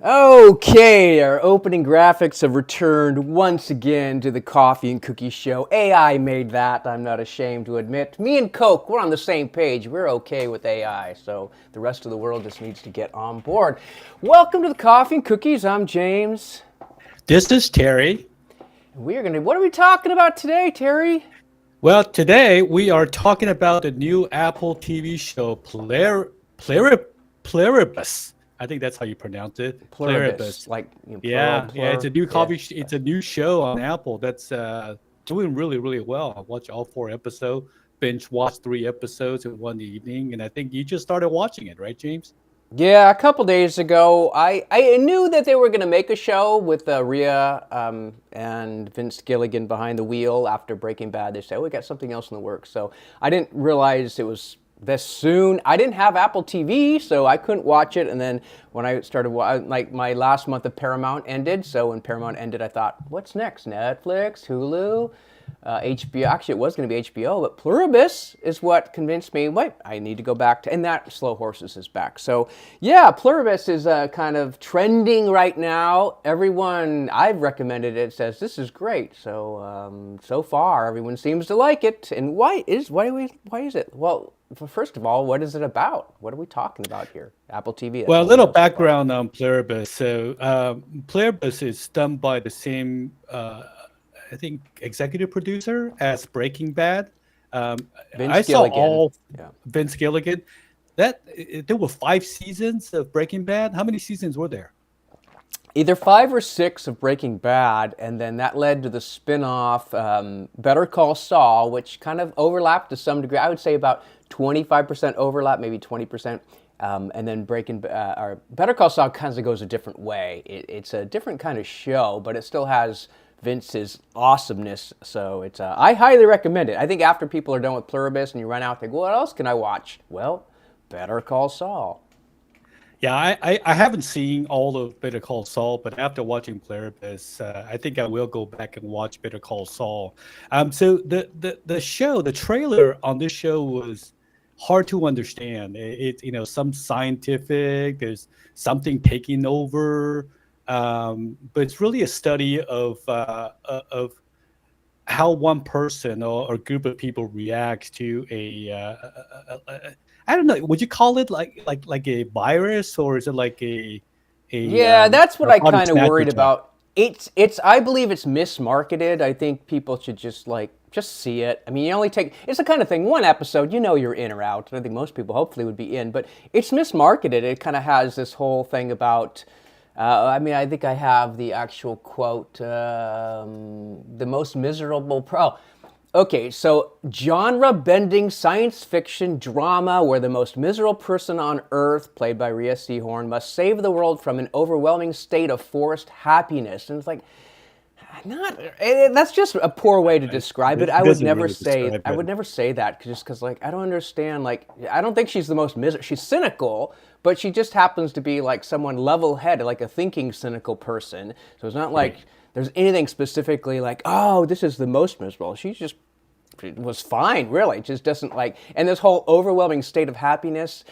Okay, our opening graphics have returned once again to the Coffee and Cookie Show. AI made that, I'm not ashamed to admit. Me and Coke, we're on the same page. We're okay with AI, so the rest of the world just needs to get on board. Welcome to the Coffee and Cookies. I'm James. This is Terry. What are we talking about today, Terry? Well, today we are talking about the new Apple TV show Pluribus. I think that's how you pronounce it. Pluribus, Pluribus. like plural, Yeah, it's a new yeah. it's a new show on Apple that's doing really, really well. I watched all 4 episodes, binge watched 3 episodes in one evening, and I think you just started watching it, right, James? Yeah, a couple days ago, I knew that they were going to make a show with Rhea and Vince Gilligan behind the wheel after Breaking Bad. They said, oh, we got something else in the works. So I didn't realize it was this soon. I didn't have Apple TV, so I couldn't watch it. And then when I started, like my last month of Paramount ended. So when Paramount ended, I thought, what's next? Netflix, Hulu? HBO. Actually, it was going to be HBO, but Pluribus is what convinced me. Wait, I need to go back to, and that Slow Horses is back. So yeah, Pluribus is kind of trending right now. Everyone I've recommended it says this is great. So so far, everyone seems to like it. And why is it? Well, first of all, what is it about? What are we talking about here? Apple TV. That's Well, a all we little know so far. background on Pluribus. So, Pluribus is done by the same, I think, executive producer as Breaking Bad. Um, Vince I saw Gilligan. all Yeah. Vince Gilligan. There were 5 seasons of Breaking Bad. How many seasons were there? Either 5 or 6 of Breaking Bad, and then that led to the spin-off Better Call Saul, which kind of overlapped to some degree. I would say about 25% overlap, maybe 20%. And then or Better Call Saul kind of goes a different way. It's a different kind of show, but it still has Vince's awesomeness. So I highly recommend it. I think after people are done with Pluribus and you run out, they go, what else can I watch? Well, Better Call Saul. Yeah, I haven't seen all of Better Call Saul, but after watching Pluribus, I think I will go back and watch Better Call Saul. So the trailer on this show was hard to understand. Some scientific, there's something taking over, but it's really a study of how one person or group of people reacts to I don't know. Would you call it like a virus, or is it like a Yeah, that's what I narcotics kind of worried magic drug? about. It's I believe it's mismarketed. I think people should just see it. I mean, you only take it's the kind of thing, one episode, you know you're in or out. I think most people hopefully would be in, but it's mismarketed. It kind of has this whole thing about I mean, I think I have the actual quote, the most miserable pro. Okay, so genre-bending science fiction drama where the most miserable person on Earth, played by Rhea Seehorn, must save the world from an overwhelming state of forced happiness. And it's like, not that's just a poor way to describe it. It doesn't really describe I it. would never say that because like I don't understand. Like I don't think she's the most she's cynical, but she just happens to be like someone level-headed, like a thinking cynical person. So it's not like Right. there's anything specifically like, oh, this is the most miserable. She's just was fine, really. Just doesn't like, and this whole overwhelming state of happiness.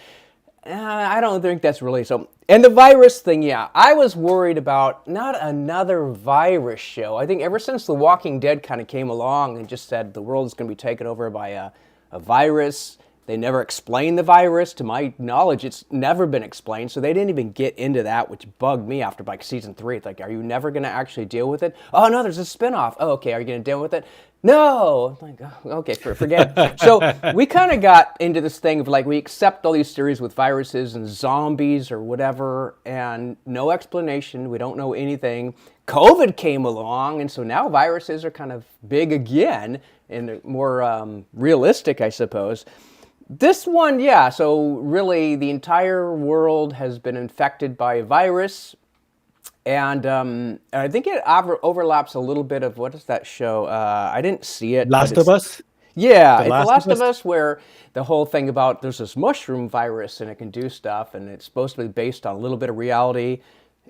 I don't think that's really so. And the virus thing, yeah, I was worried about not another virus show. I think ever since The Walking Dead kind of came along and just said the world is going to be taken over by a virus. They never explained the virus. To my knowledge, it's never been explained. So they didn't even get into that, which bugged me after like season 3. It's like, are you never going to actually deal with it? Oh, no, there's a spinoff. Oh, okay, are you going to deal with it? No. I'm like, oh, okay, forget it. So we kind of got into this thing of like, we accept all these theories with viruses and zombies or whatever, and no explanation. We don't know anything. COVID came along, and so now viruses are kind of big again and more realistic, I suppose. This one, yeah, so really the entire world has been infected by a virus. And I think it overlaps a little bit of what is that show? I didn't see it, but Last of Us. yeah, The it's The Last of Last of Us. Us, where the whole thing about there's this mushroom virus and it can do stuff, and it's supposed to be based on a little bit of reality.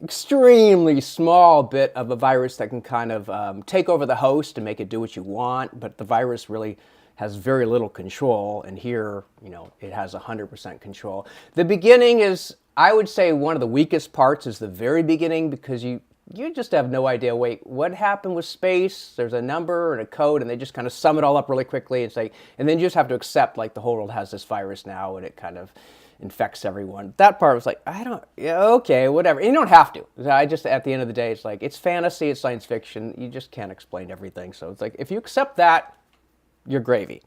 Extremely small bit of a virus that can kind of take over the host and make it do what you want, but the virus really has very little control, and here, it has 100% control. The beginning is, I would say, one of the weakest parts is the very beginning, because you just have no idea, wait, what happened with space? There's a number and a code, and they just kind of sum it all up really quickly and say, and then you just have to accept, like, the whole world has this virus now, and it kind of infects everyone. That part was like, okay, whatever. And you don't have to. I just, at the end of the day, it's like, it's fantasy, it's science fiction. You just can't explain everything. So it's like, if you accept that, you're gravy.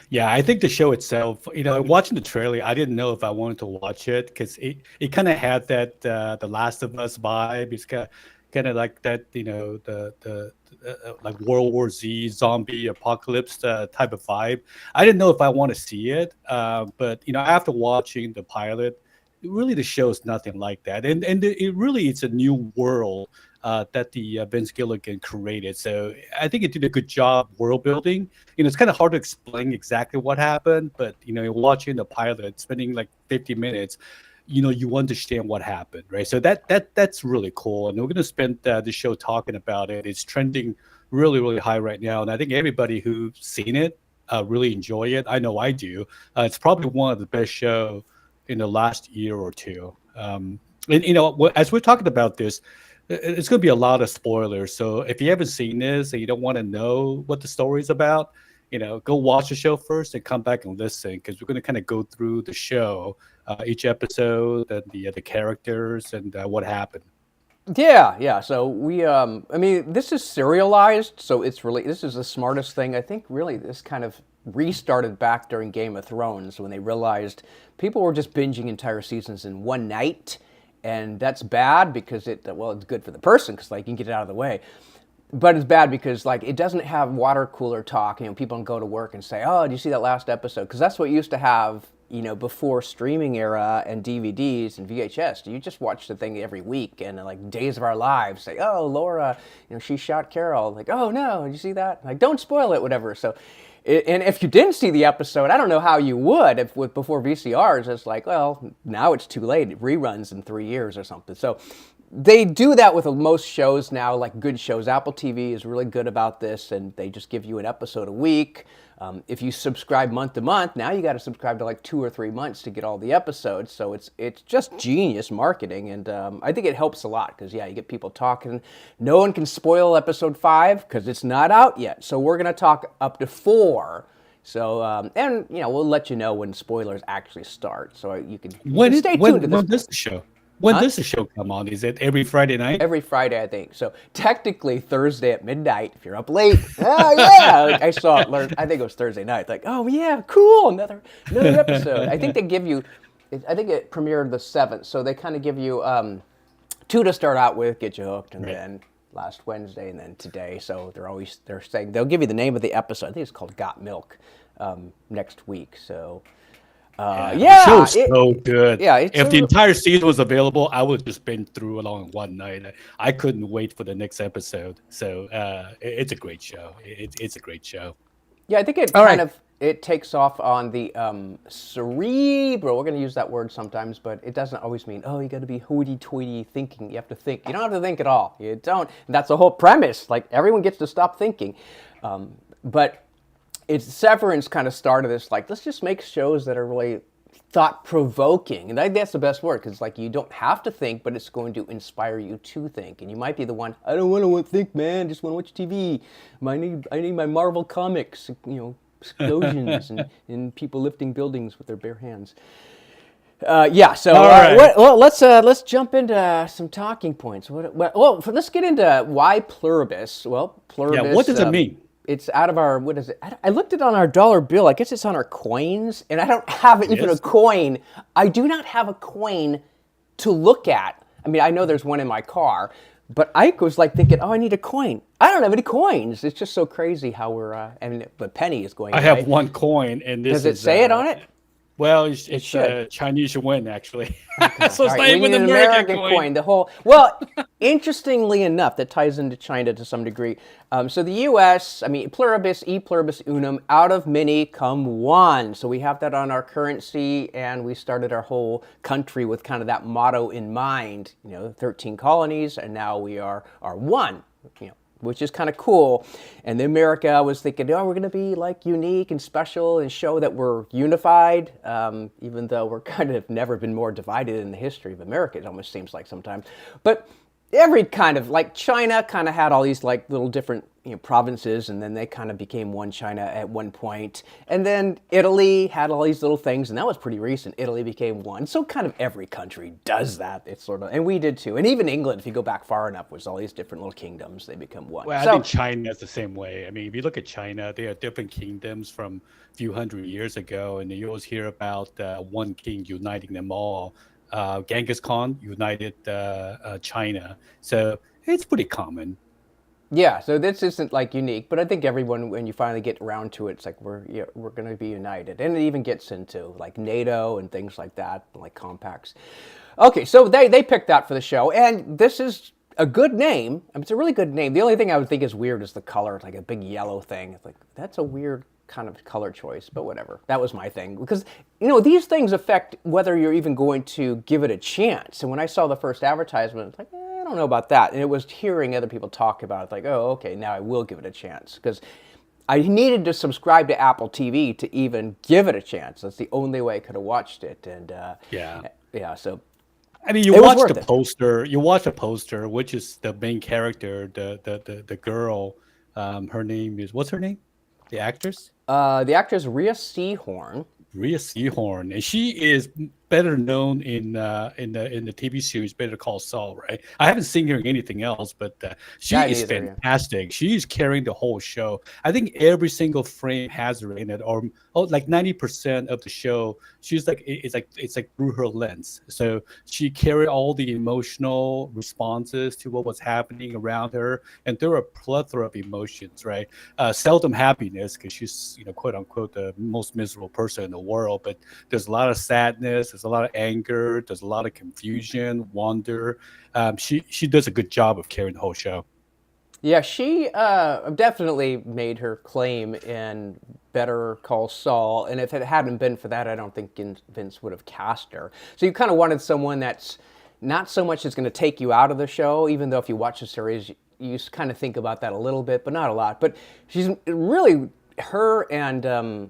Yeah, I think the show itself, watching the trailer, I didn't know if I wanted to watch it because it kind of had that The Last of Us vibe. It's kind of like that, the like World War Z zombie apocalypse type of vibe. I didn't know if I want to see it, but after watching the pilot, really the show is nothing like that, and it's a new world that the Vince Gilligan created. So I think it did a good job world building. It's kind of hard to explain exactly what happened, but watching the pilot, spending like 50 minutes, you understand what happened, right? So that's really cool, and we're going to spend the show talking about it. It's trending really, really high right now, and I think everybody who's seen it really enjoy it. I know I do. It's probably one of the best show in the last year or two. And as we're talking about this, it's going to be a lot of spoilers. So if you haven't seen this and you don't want to know what the story's about, go watch the show first and come back and listen, because we're going to kind of go through the show, each episode, and the characters and what happened. Yeah. So this is serialized, so this is the smartest thing. I think really this kind of restarted back during Game of Thrones when they realized people were just binging entire seasons in one night, and that's bad because it's good for the person because like you can get it out of the way. But it's bad because like it doesn't have water cooler talk. People don't go to work and say, "Oh, did you see that last episode?" Because that's what you used to have, before streaming era and DVDs and VHS. You just watch the thing every week, and like Days of Our Lives, say, "Oh, Laura, she shot Carol." Like, "Oh no, did you see that?" Like, don't spoil it, whatever. So, and if you didn't see the episode, I don't know how you would before VCRs. It's like, well, now it's too late. It reruns in 3 years or something. So. They do that with most shows now, like good shows. Apple TV is really good about this, and they just give you an episode a week. If you subscribe month to month, now you got to subscribe to like 2 or 3 months to get all the episodes. So it's just genius marketing, and I think it helps a lot because you get people talking. No one can spoil episode 5 because it's not out yet. So we're gonna talk up to 4. So and we'll let you know when spoilers actually start, so you can stay tuned to this. When does the show? When does the show come on? Is it every Friday night? Every Friday, I think. So technically Thursday at midnight if you're up late. Oh yeah, like I saw it. I think it was Thursday night. Like, oh yeah, cool, another episode. I think they give you. I think it premiered the 7th, so they kind of give you 2 to start out with, get you hooked, and then last Wednesday, and then today. So they're saying they'll give you the name of the episode. I think it's called Got Milk next week. So. The show's so good. Yeah, if the entire season was available, I would have just been through it all in one night. I couldn't wait for the next episode. So it's a great show. It's a great show. Yeah, I think it takes off on the cerebral. We're going to use that word sometimes, but it doesn't always mean, you got to be hoity-toity thinking. You have to think. You don't have to think at all. You don't. And that's the whole premise. Like, everyone gets to stop thinking. But it's Severance kind of started this, like, let's just make shows that are really thought-provoking. And I think that's the best word, because, like, you don't have to think, but it's going to inspire you to think. And you might be the one, I don't want to think, man, just want to watch TV. I need my Marvel comics, explosions and people lifting buildings with their bare hands. Let's jump into some talking points. Let's get into why Pluribus. Well, Pluribus. Yeah, what does it mean? It's out of our, what is it? I looked it on our dollar bill. I guess it's on our coins, and I don't have even a coin. I do not have a coin to look at. I mean, I know there's one in my car, but I was like thinking, I need a coin. I don't have any coins. It's just so crazy how we're, the penny is going. I have one coin, and this does it say it on it? Well, it's Chinese yuan, actually. Okay. So it's not even an American coin. Interestingly enough, that ties into China to some degree. So the U.S., pluribus, e pluribus unum, out of many come one. So we have that on our currency, and we started our whole country with kind of that motto in mind. 13 colonies, and now we are one. which is kind of cool. And then America was thinking, oh, we're going to be like unique and special and show that we're unified, even though we're kind of never been more divided in the history of America, it almost seems like sometimes. But every kind of, like China kind of had all these like little different provinces, and then they kind of became one China at one point. And then Italy had all these little things, and that was pretty recent. Italy became one. So kind of every country does that. It's sort of, and we did too. And even England, if you go back far enough, was all these different little kingdoms. They become one. Well, I think China's the same way. I mean, if you look at China, they are different kingdoms from a few hundred years ago, and you always hear about one king uniting them all. Genghis Khan united China, so it's pretty common. Yeah, so this isn't like unique, but I think everyone, when you finally get around to it, it's like we're going to be united, and it even gets into like NATO and things like that, like compacts. Okay, so they picked that for the show, and this is a good name. I mean, it's a really good name. The only thing I would think is weird is the color, it's like a big yellow thing. It's like that's a weird kind of color choice, but whatever. That was my thing, because these things affect whether you're even going to give it a chance. And when I saw the first advertisement, it's like, I don't know about that. And it was hearing other people talk about it, like, oh, okay, now I will give it a chance, because I needed to subscribe to Apple TV to even give it a chance. That's the only way I could have watched it. And yeah. So I mean, you watch the poster. You watch the poster, which is the main character, the girl. Her name is, what's her name? The actress? The actress Rhea Seehorn. Rhea Seehorn, and she is better known in the TV series Better Call Saul, right? I haven't seen her in anything else, but she is fantastic. Yeah. She's carrying the whole show. I think every single frame has her in it, or like 90% of the show. She's like it's like through her lens. So she carried all the emotional responses to what was happening around her, and there are a plethora of emotions, right? Seldom happiness, because she's quote unquote the most miserable person in the world, but there's a lot of sadness. There's a lot of anger. There's a lot of confusion, wonder. She does a good job of carrying the whole show. Yeah, she definitely made her claim in Better Call Saul, and if it hadn't been for that, I don't think Vince would have cast her. So you kind of wanted someone that's not so much is going to take you out of the show, even though if you watch the series, you kind of think about that a little bit, but not a lot. But she's really, her and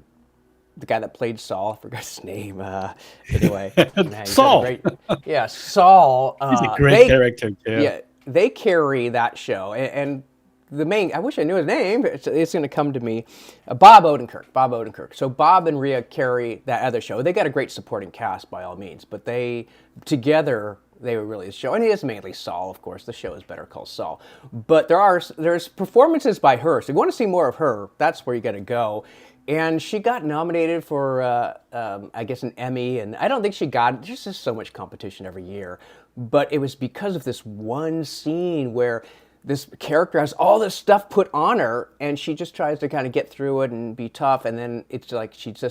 the guy that played Saul, I forgot his name. Anyway, Saul. Yeah, Saul. He's a great character too. Yeah, they carry that show, and the main. I wish I knew his name. But it's going to come to me. Bob Odenkirk. So Bob and Rhea carry that other show. They got a great supporting cast by all means, but they together. They were really the show, and it is mainly Saul, of course. The show is Better Call Saul, but there's performances by her. So if you want to see more of her, that's where you got to go. And she got nominated for, I guess, an Emmy, and I don't think she got it. There's just so much competition every year. But it was because of this one scene where this character has all this stuff put on her, and she just tries to kind of get through it and be tough, and then it's like she's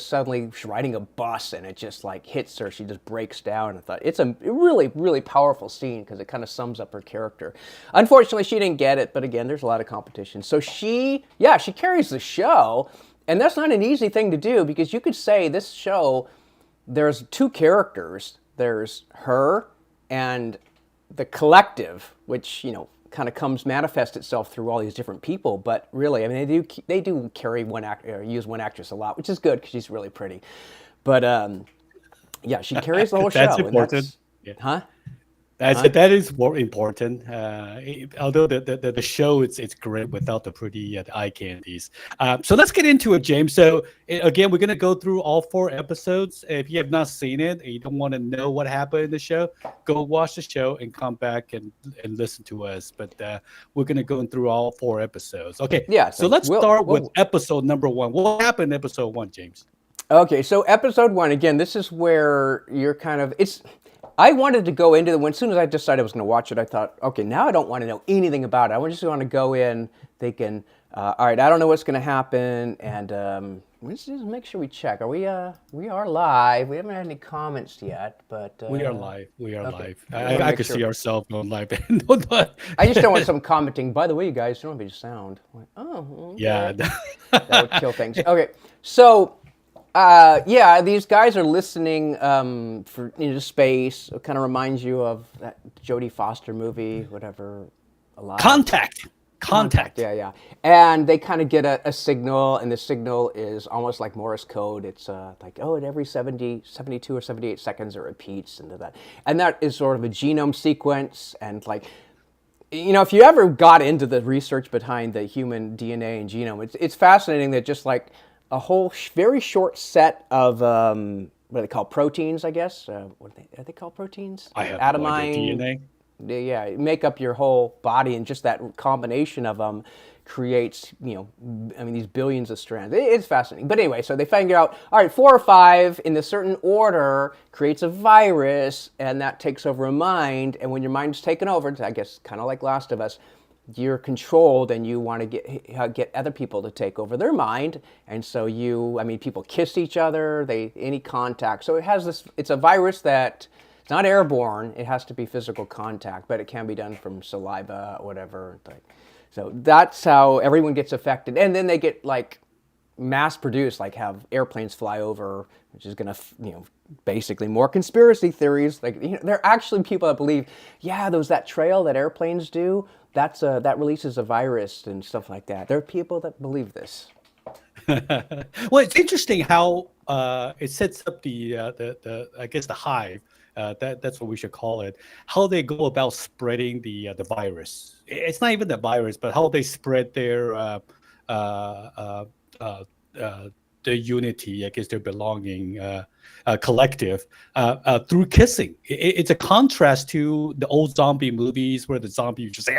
riding a bus, and it just like hits her. She just breaks down. I thought it's a really, really powerful scene because it kind of sums up her character. Unfortunately, she didn't get it, but again, there's a lot of competition. So she carries the show. And that's not an easy thing to do, because you could say this show, there's two characters. There's her and the collective, which, kind of manifests itself through all these different people. But really, I mean, they do carry use one actress a lot, which is good because she's really pretty. But yeah, she carries the whole show. That's important. Huh? That is more important. Although the show it's great without the pretty eye candies. So let's get into it, James. So again, we're gonna go through all 4 episodes. If you have not seen it and you don't want to know what happened in the show, go watch the show and come back and listen to us. But we're gonna go through all 4 episodes. Okay. Yeah. So let's start with episode number 1. What happened in episode 1, James? Okay. So episode 1, again, this is where you're kind of I wanted to go into as soon as I decided I was going to watch it, I thought, okay, now I don't want to know anything about it. I just want to go in thinking, all right, I don't know what's going to happen, and let's just make sure we check. We are live. We haven't had any comments yet, but we are live. We are okay. Live. I could see ourselves going live. I just don't want some commenting. By the way, you guys, don't be sound. Like, oh, okay. Yeah, that would kill things. Okay, so. These guys are listening into space. It kind of reminds you of that Jodie Foster movie, whatever. Alive. Contact. Contact. Yeah, yeah. And they kind of get a signal, and the signal is almost like Morse code. It's like, oh, at every 72 or 78 seconds it repeats into that. And that is sort of a genome sequence. And like, if you ever got into the research behind the human DNA and genome, it's fascinating that just like a whole very short set of, what are they called? Proteins, I guess. Are they called proteins? I have no idea. Adenine. DNA. Yeah, make up your whole body, and just that combination of them creates, these billions of strands. It's fascinating. But anyway, so they figure out, all right, 4 or 5 in a certain order creates a virus, and that takes over a mind. And when your mind's taken over, I guess kind of like Last of Us, you're controlled, and you want to get other people to take over their mind. And so people kiss each other, any contact. So it has this. It's a virus that. It's not airborne. It has to be physical contact, but it can be done from saliva or whatever. So that's how everyone gets affected. And then they get like mass produced, like have airplanes fly over, which is going to, basically more conspiracy theories. Like, there are actually people that believe, yeah, that trail that airplanes do, that releases a virus and stuff like that. There are people that believe this. Well, it's interesting how it sets up the I guess the hive. That's what we should call it. How they go about spreading the virus. It's not even the virus, but how they spread their the unity, I guess their belonging, collective, through kissing. It's a contrast to the old zombie movies where the zombie would just say,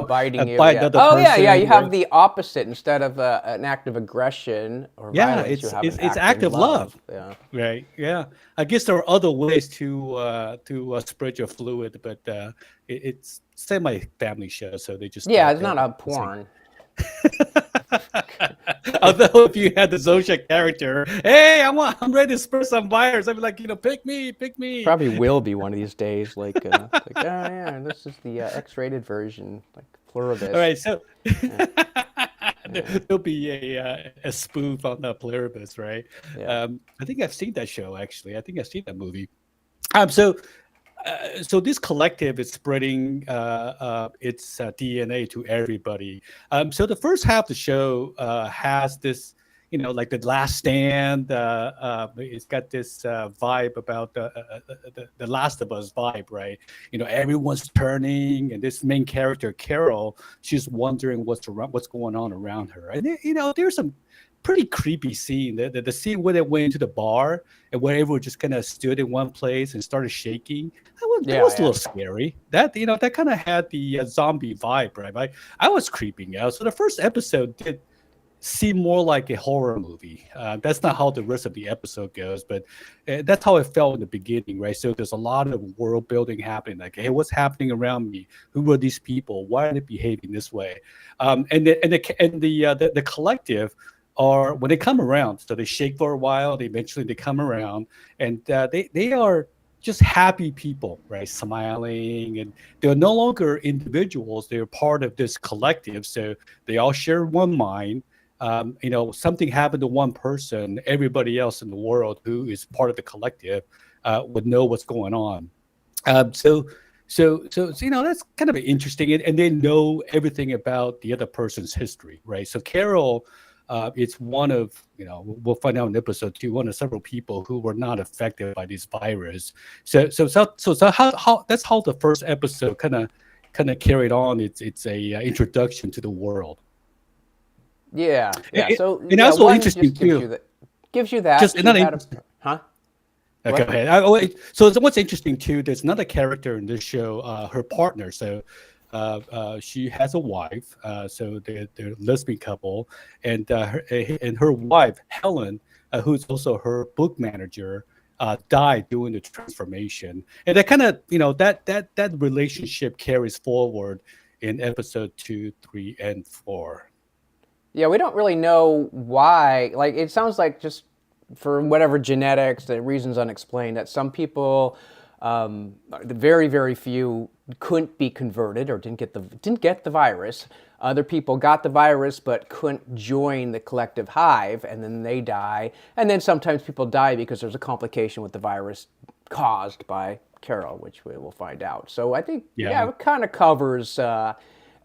biting you. bite Yeah. another Oh, yeah, person, yeah. You have right? the opposite. Instead of an act of aggression or violence, you have an it's act of love. Yeah. Right. Yeah. I guess there are other ways to spread your fluid, but it's semi-family show, so they just Yeah, it's not a porn. Although if you had the Zodiac character, hey, I'm ready to spread some virus, I'd be like, pick me. Probably will be one of these days. Like, oh yeah, this is the X-rated version, like Pluribus. All right, so there'll be a spoof on the Pluribus, right? Yeah. I think I've seen that show actually. I think I've seen that movie. So this collective is spreading its DNA to everybody. So the first half of the show has this, like the Last Stand. It's got this vibe about the Last of Us vibe, right? Everyone's turning, and this main character Carol, she's wondering what's going on around her, and there's some pretty creepy scene. The scene where they went into the bar and where everyone just kind of stood in one place and started shaking. That was a little scary. That that kind of had the zombie vibe, right? I was creeping out. So the first episode did seem more like a horror movie. That's not how the rest of the episode goes, but that's how it felt in the beginning, right? So there's a lot of world building happening. Like, hey, what's happening around me? Who are these people? Why are they behaving this way? And the collective. Or when they come around, so they shake for a while, they come around, and they are just happy people, right? Smiling, and they're no longer individuals; they're part of this collective. So they all share one mind. Something happened to one person, everybody else in the world who is part of the collective would know what's going on. So that's kind of interesting, and they know everything about the other person's history, right? So Carol. It's one of, we'll find out in episode 2, one of several people who were not affected by this virus. So how that's how the first episode kind of carried on. It's a introduction to the world. Yeah. So and also interesting too. Gives you that. Just another. Huh? Okay. Go ahead. So what's interesting too? There's another character in this show, her partner. So. She has a wife, so they're a lesbian couple, and her wife Helen, who's also her book manager, died during the transformation, and that kind of that relationship carries forward in episode 2, 3, and 4. Yeah, we don't really know why. Like, it sounds like just for whatever genetics, the reasons unexplained, that some people, the very, very few couldn't be converted or didn't get the virus. Other people got the virus but couldn't join the collective hive, and then they die. And then sometimes people die because there's a complication with the virus caused by Carol, which we will find out. So I think it kind of covers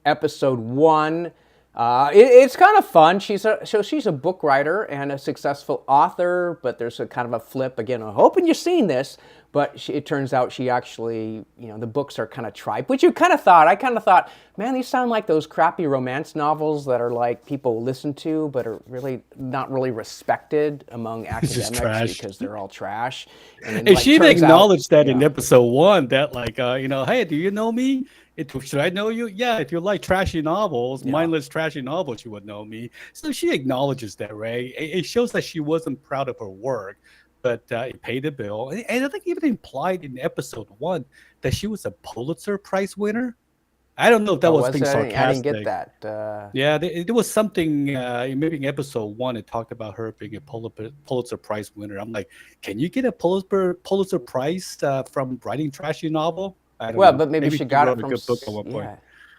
episode 1. It's kind of fun. She's a book writer and a successful author, but there's a kind of a flip. Again, I'm hoping you've seen this, but it turns out she actually, the books are kind of tripe, which I kind of thought, man, these sound like those crappy romance novels that are like people listen to, but are really not really respected among academics because they're all trash. And she acknowledged that in episode 1 that hey, do you know me? Should I know you? Yeah, if you like trashy novels, mindless trashy novels, you would know me. So she acknowledges that, right? It shows that she wasn't proud of her work, but it paid the bill. And I think even implied in episode 1 that she was a Pulitzer Prize winner. I don't know if that was being sarcastic. I didn't get that. Yeah, there was something, maybe in episode 1, it talked about her being a Pulitzer Prize winner. I'm like, can you get a Pulitzer Prize from writing trashy novel? But maybe she got it from a good book at one point.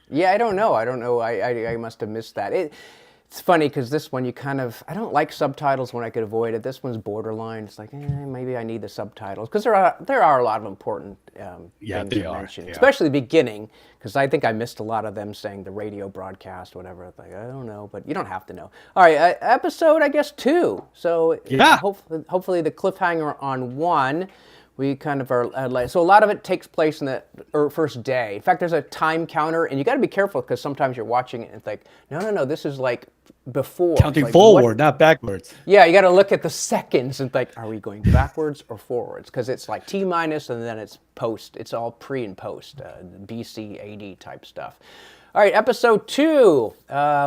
Yeah, I don't know. I must have missed that. It's funny because this one I don't like subtitles when I could avoid it. This one's borderline. It's like maybe I need the subtitles because there are a lot of important things to mention, especially the beginning. Because I think I missed a lot of them saying the radio broadcast, whatever. Like I don't know, but you don't have to know. All right, episode I guess 2. So hopefully the cliffhanger on 1. We kind of are so a lot of it takes place in the first day. In fact, there's a time counter, and you got to be careful because sometimes you're watching it and it's like, no, this is like before. Counting forward, not backwards. Yeah, you got to look at the seconds and like, are we going backwards or forwards? Because it's like T minus and then it's post. It's all pre and post, BC, AD type stuff. All right, episode 2.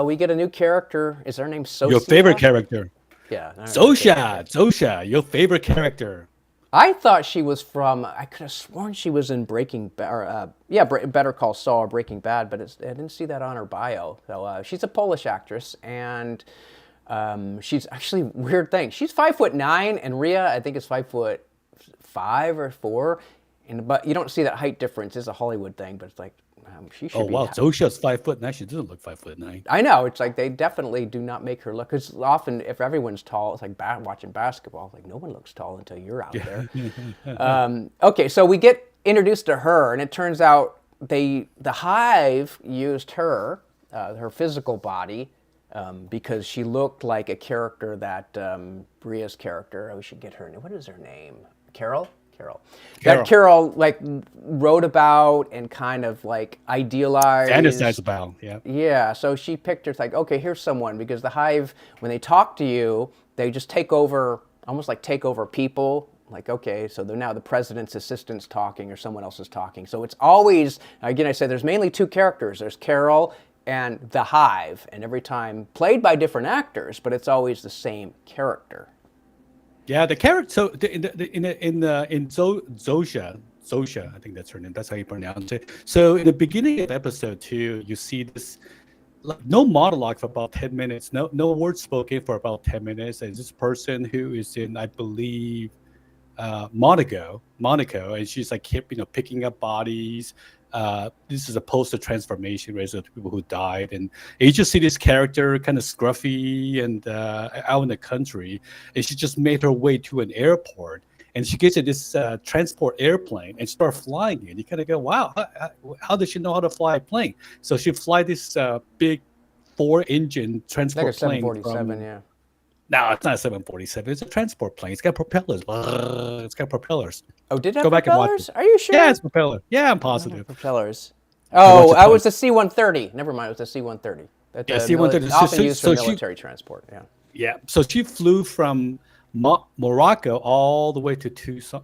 We get a new character. Is her name Sosia? Your favorite character. Yeah. Sosia, your favorite character. I thought she was from. I could have sworn she was in Breaking Bad. Better Call Saul or Breaking Bad, but I didn't see that on her bio. So she's a Polish actress, and she's actually weird thing. She's 5'9", and Rhea I think is 5'5" or 4, but you don't see that height difference. It's a Hollywood thing, but it's like she should. Oh wow, Zosha's 5'9". She doesn't look 5'9". I know. It's like they definitely do not make her look. Because often, if everyone's tall, it's like watching basketball. It's like no one looks tall until you're out there. Okay, so we get introduced to her, and it turns out the Hive used her physical body, because she looked like a character that Bria's character. We should get her name. What is her name? Carol. That Carol like wrote about and kind of like idealized. Fantasized about, yeah. Yeah, so she picked her. It's like, okay, here's someone, because the Hive, when they talk to you, they just take over, almost like take over people. Like, okay, so they're now the president's assistant's talking or someone else is talking. So it's always, again, I say there's mainly 2 characters. There's Carol and the Hive, and every time played by different actors, but it's always the same character. Yeah, the character. So in Zosha, I think that's her name. That's how you pronounce it. So in the beginning of episode 2, you see this, like, no monologue for about 10 minutes. No words spoken for about 10 minutes. And this person who is in, I believe, Monaco, and she's like picking up bodies. This is a post-transformation, right? So people who died, and you just see this character kind of scruffy and out in the country, and she just made her way to an airport, and she gets in this transport airplane and start flying it. You kind of go, wow, how does she know how to fly a plane? So she fly this big 4-engine transport like a plane. 747, yeah. No, it's not a 747. It's a transport plane. It's got propellers. It's got propellers. Oh, did it have Go back and watch propellers? it. Are you sure? Yeah, it's propeller. Yeah, I'm positive. Propellers. Oh, I was the C-130. Never mind, it was the C-130. Yeah, C-130. Often used for military transport, yeah. Yeah, so she flew from Morocco all the way to Tucson,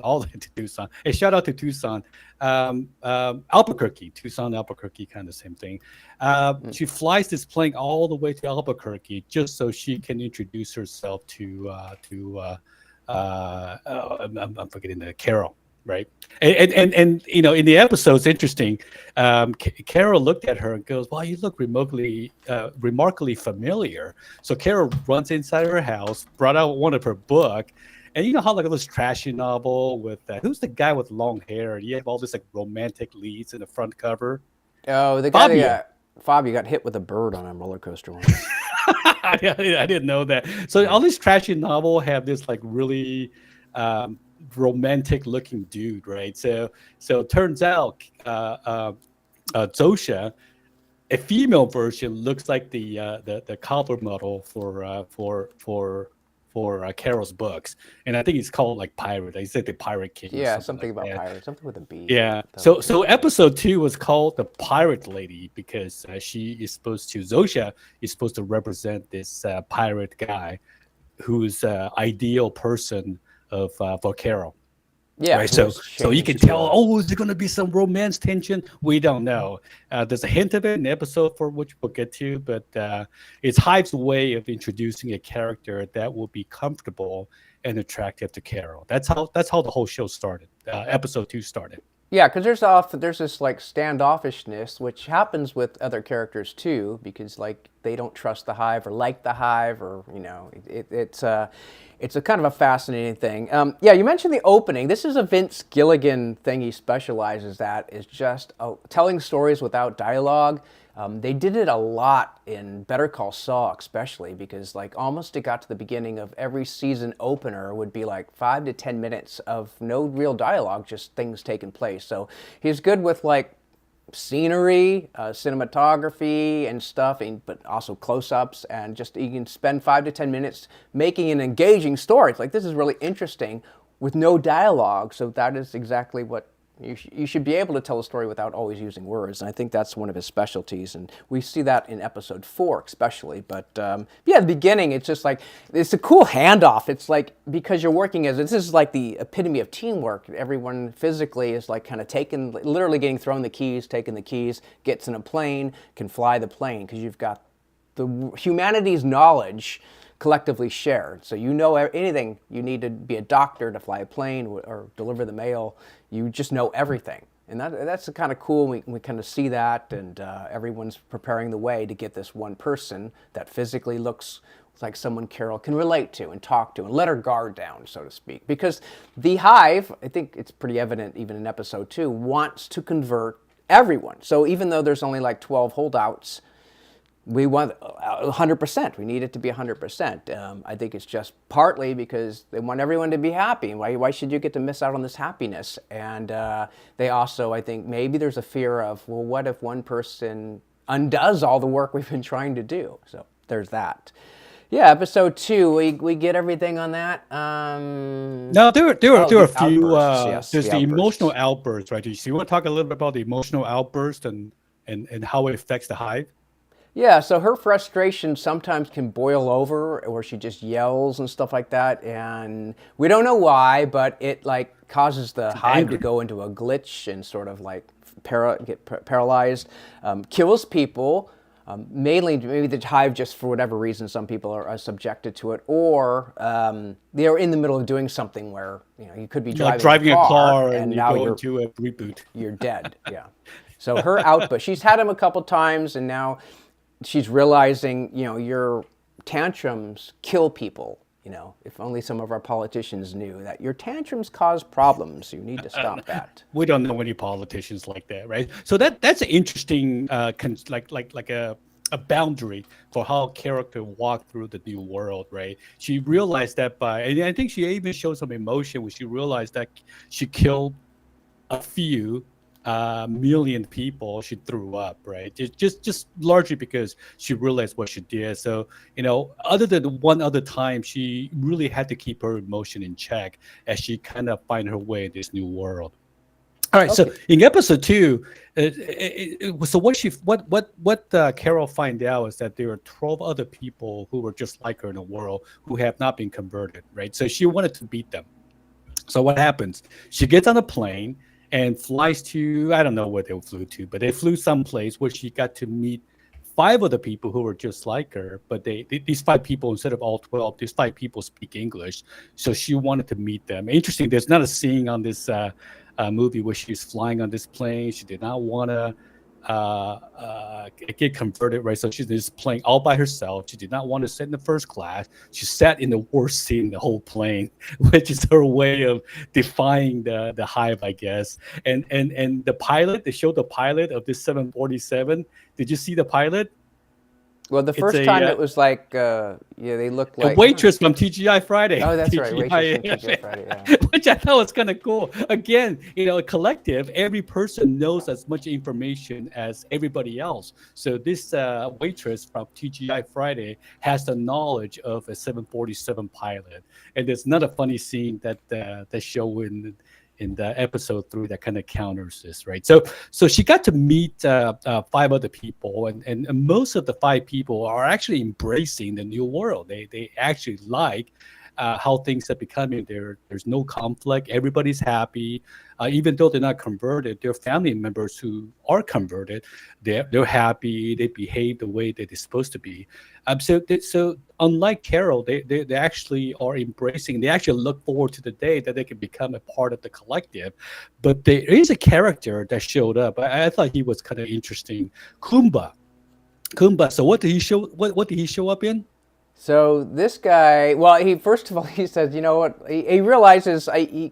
all the way to Tucson. Hey, shout out to Tucson. Albuquerque, kind of same thing. She flies this plane all the way to Albuquerque just so she can introduce herself to I'm forgetting the Carol, right? And in the episode, it's interesting. Carol looked at her and goes, "Well, you look remarkably familiar." So Carol runs inside her house, brought out one of her book. And you know how like this trashy novel with who's the guy with long hair? And you have all this like romantic leads in the front cover. Oh, the guy Fabio got hit with a bird on a roller coaster once. I didn't know that. So all these trashy novels have this like really romantic looking dude, right? So it turns out Zosha a female version looks like the cover model for Carol's books, and I think it's called like Pirate. I said the Pirate King or Yeah, something something like about that. pirates, something with a B. Yeah. That was So interesting. episode 2 was called the Pirate Lady because Zosha is supposed to represent this pirate guy who's ideal person of for Carol. Yeah, Right, who was so you can changed to tell. a. Oh, is there going to be some romance tension? We don't know. There's a hint of it in the episode for which we'll get to, but it's Hive's way of introducing a character that will be comfortable and attractive to Carol. That's how the whole show started. Episode 2 started. Yeah, because there's this like standoffishness, which happens with other characters too, because like they don't trust the hive or like the hive, or it's a kind of a fascinating thing. Yeah, you mentioned the opening. This is a Vince Gilligan thing. He specializes at is just telling stories without dialogue. They did it a lot in Better Call Saul, especially because like almost it got to the beginning of every season opener would be like 5 to 10 minutes of no real dialogue, just things taking place. So he's good with like scenery, cinematography, and stuff, but also close-ups, and just you can spend 5 to 10 minutes making an engaging story. It's like this is really interesting with no dialogue. So that is exactly what you should be able to tell a story without always using words, and I think that's one of his specialties, and we see that in episode 4 especially. But yeah, the beginning, it's just like, it's a cool handoff. It's like, because you're working this is like the epitome of teamwork. Everyone physically is like kind of literally getting thrown the keys, taking the keys, gets in a plane, can fly the plane, because you've got the humanity's knowledge collectively shared. So you know anything. You need to be a doctor to fly a plane or deliver the mail. You just know everything. And that's kind of cool. We kind of see that, and everyone's preparing the way to get this one person that physically looks like someone Carol can relate to and talk to and let her guard down, so to speak. Because the hive, I think it's pretty evident even in episode 2, wants to convert everyone. So even though there's only like 12 holdouts, we want 100%. We need it to be 100%. I think it's just partly because they want everyone to be happy. Why should you get to miss out on this happiness? And they also, I think, maybe there's a fear of, well, what if one person undoes all the work we've been trying to do? So there's that. Yeah, episode 2, we get everything on that. Now there are a few. Yes, There's the the emotional outbursts. outbursts, right? So you want to talk a little bit about the emotional outburst and how it affects the hive? Yeah, so her frustration sometimes can boil over, or she just yells and stuff like that, and we don't know why, but it like causes the hive to Angry. go into a glitch and sort of like get paralyzed, kills people. Mainly, maybe the hive just for whatever reason, some people are subjected to it, or they're in the middle of doing something where you could be Like driving driving a a car car and and you now go into a reboot. you're dead. Yeah. So her outburst, she's had him a couple times, and now she's realizing, your tantrums kill people. If only some of our politicians knew that your tantrums cause problems. You need to stop that. We don't know any politicians like that, right? So that's an interesting, like a boundary for how character walk through the new world, right? She realized that and I think she even showed some emotion when she realized that she killed a few million people. She threw up, right? Just largely because she realized what she did. So other than one other time, she really had to keep her emotion in check as she kind of find her way in this new world. All right, so Okay. in episode 2, so what Carol find out is that there are 12 other people who were just like her in the world who have not been converted, right? So she wanted to beat them. So what happens? She gets on a plane and flies to, I don't know where they flew to, but they flew someplace where she got to meet 5 other people who were just like her. But these 5 people, instead of all 12, these 5 people speak English. So she wanted to meet them. Interesting, there's not a scene on this movie where she's flying on this plane. She did not want to get converted, right? So she's just playing all by herself. She did not want to sit in the first class. She sat in the worst seat in the whole plane, which is her way of defying the hive, I guess. And the pilot, they showed the pilot of this 747. Did you see the pilot? Well, the It's first time it was like, yeah, they looked a like waitress from TGI Friday. Oh, that's right, waitress from TGI Friday. Yeah. Which I thought was kind of cool. Again, a collective, every person knows as much information as everybody else. So this waitress from TGI Friday has the knowledge of a 747 pilot. And there's another funny scene that they show in the episode 3 that kind of counters this, right? So she got to meet 5 other people, and most of the 5 people are actually embracing the new world. They actually like how things are becoming. There's no conflict. Everybody's happy. Even though they're not converted, their family members who are converted, they're happy. They behave the way that they're supposed to be. So unlike Carol, they actually are embracing. They actually look forward to the day that they can become a part of the collective. But there is a character that showed up. I thought he was kind of interesting. Kumba. So what did he show? What did he show up in? So this guy, well, he first of all he says, you know what? He realizes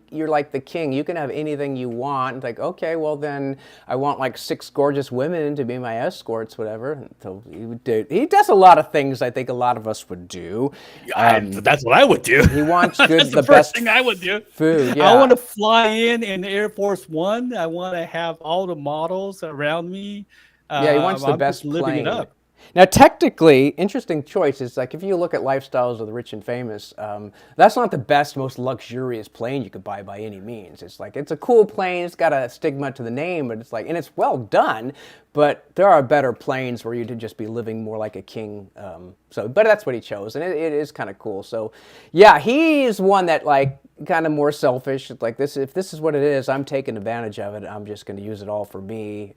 you're like the king. You can have anything you want. It's like, okay, well then I want like 6 gorgeous women to be my escorts, whatever. So he does a lot of things I think a lot of us would do. That's what I would do. He wants good, That's the first best thing I would do. Food. Yeah. I want to fly in Air Force One. I want to have all the models around me. Yeah, he wants the I'm best just living plane. it up. Now, technically, interesting choice is like if you look at lifestyles of the rich and famous, that's not the best, most luxurious plane you could buy by any means. It's like it's a cool plane, it's got a stigma to the name, but it's like, and it's well done. But there are better planes where you'd just be living more like a king. But that's what he chose, and it is kind of cool. So, yeah, he's one that like kind of more selfish. It's like this, if this is what it is, I'm taking advantage of it. I'm just going to use it all for me.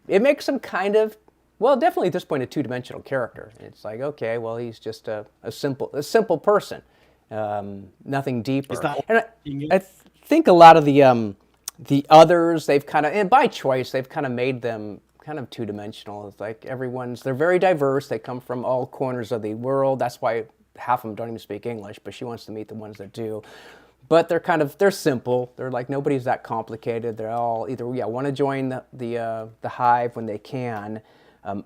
It makes him kind of. Well, definitely at this point a 2-dimensional character. It's like, okay, well, he's just a simple person, nothing deeper. And I think a lot of the others, they've kind of, and by choice, they've kind of made them kind of 2-dimensional. It's like they're very diverse. They come from all corners of the world. That's why half of them don't even speak English, but she wants to meet the ones that do. But they're simple. They're like, nobody's that complicated. They're all either, want to join the hive when they can,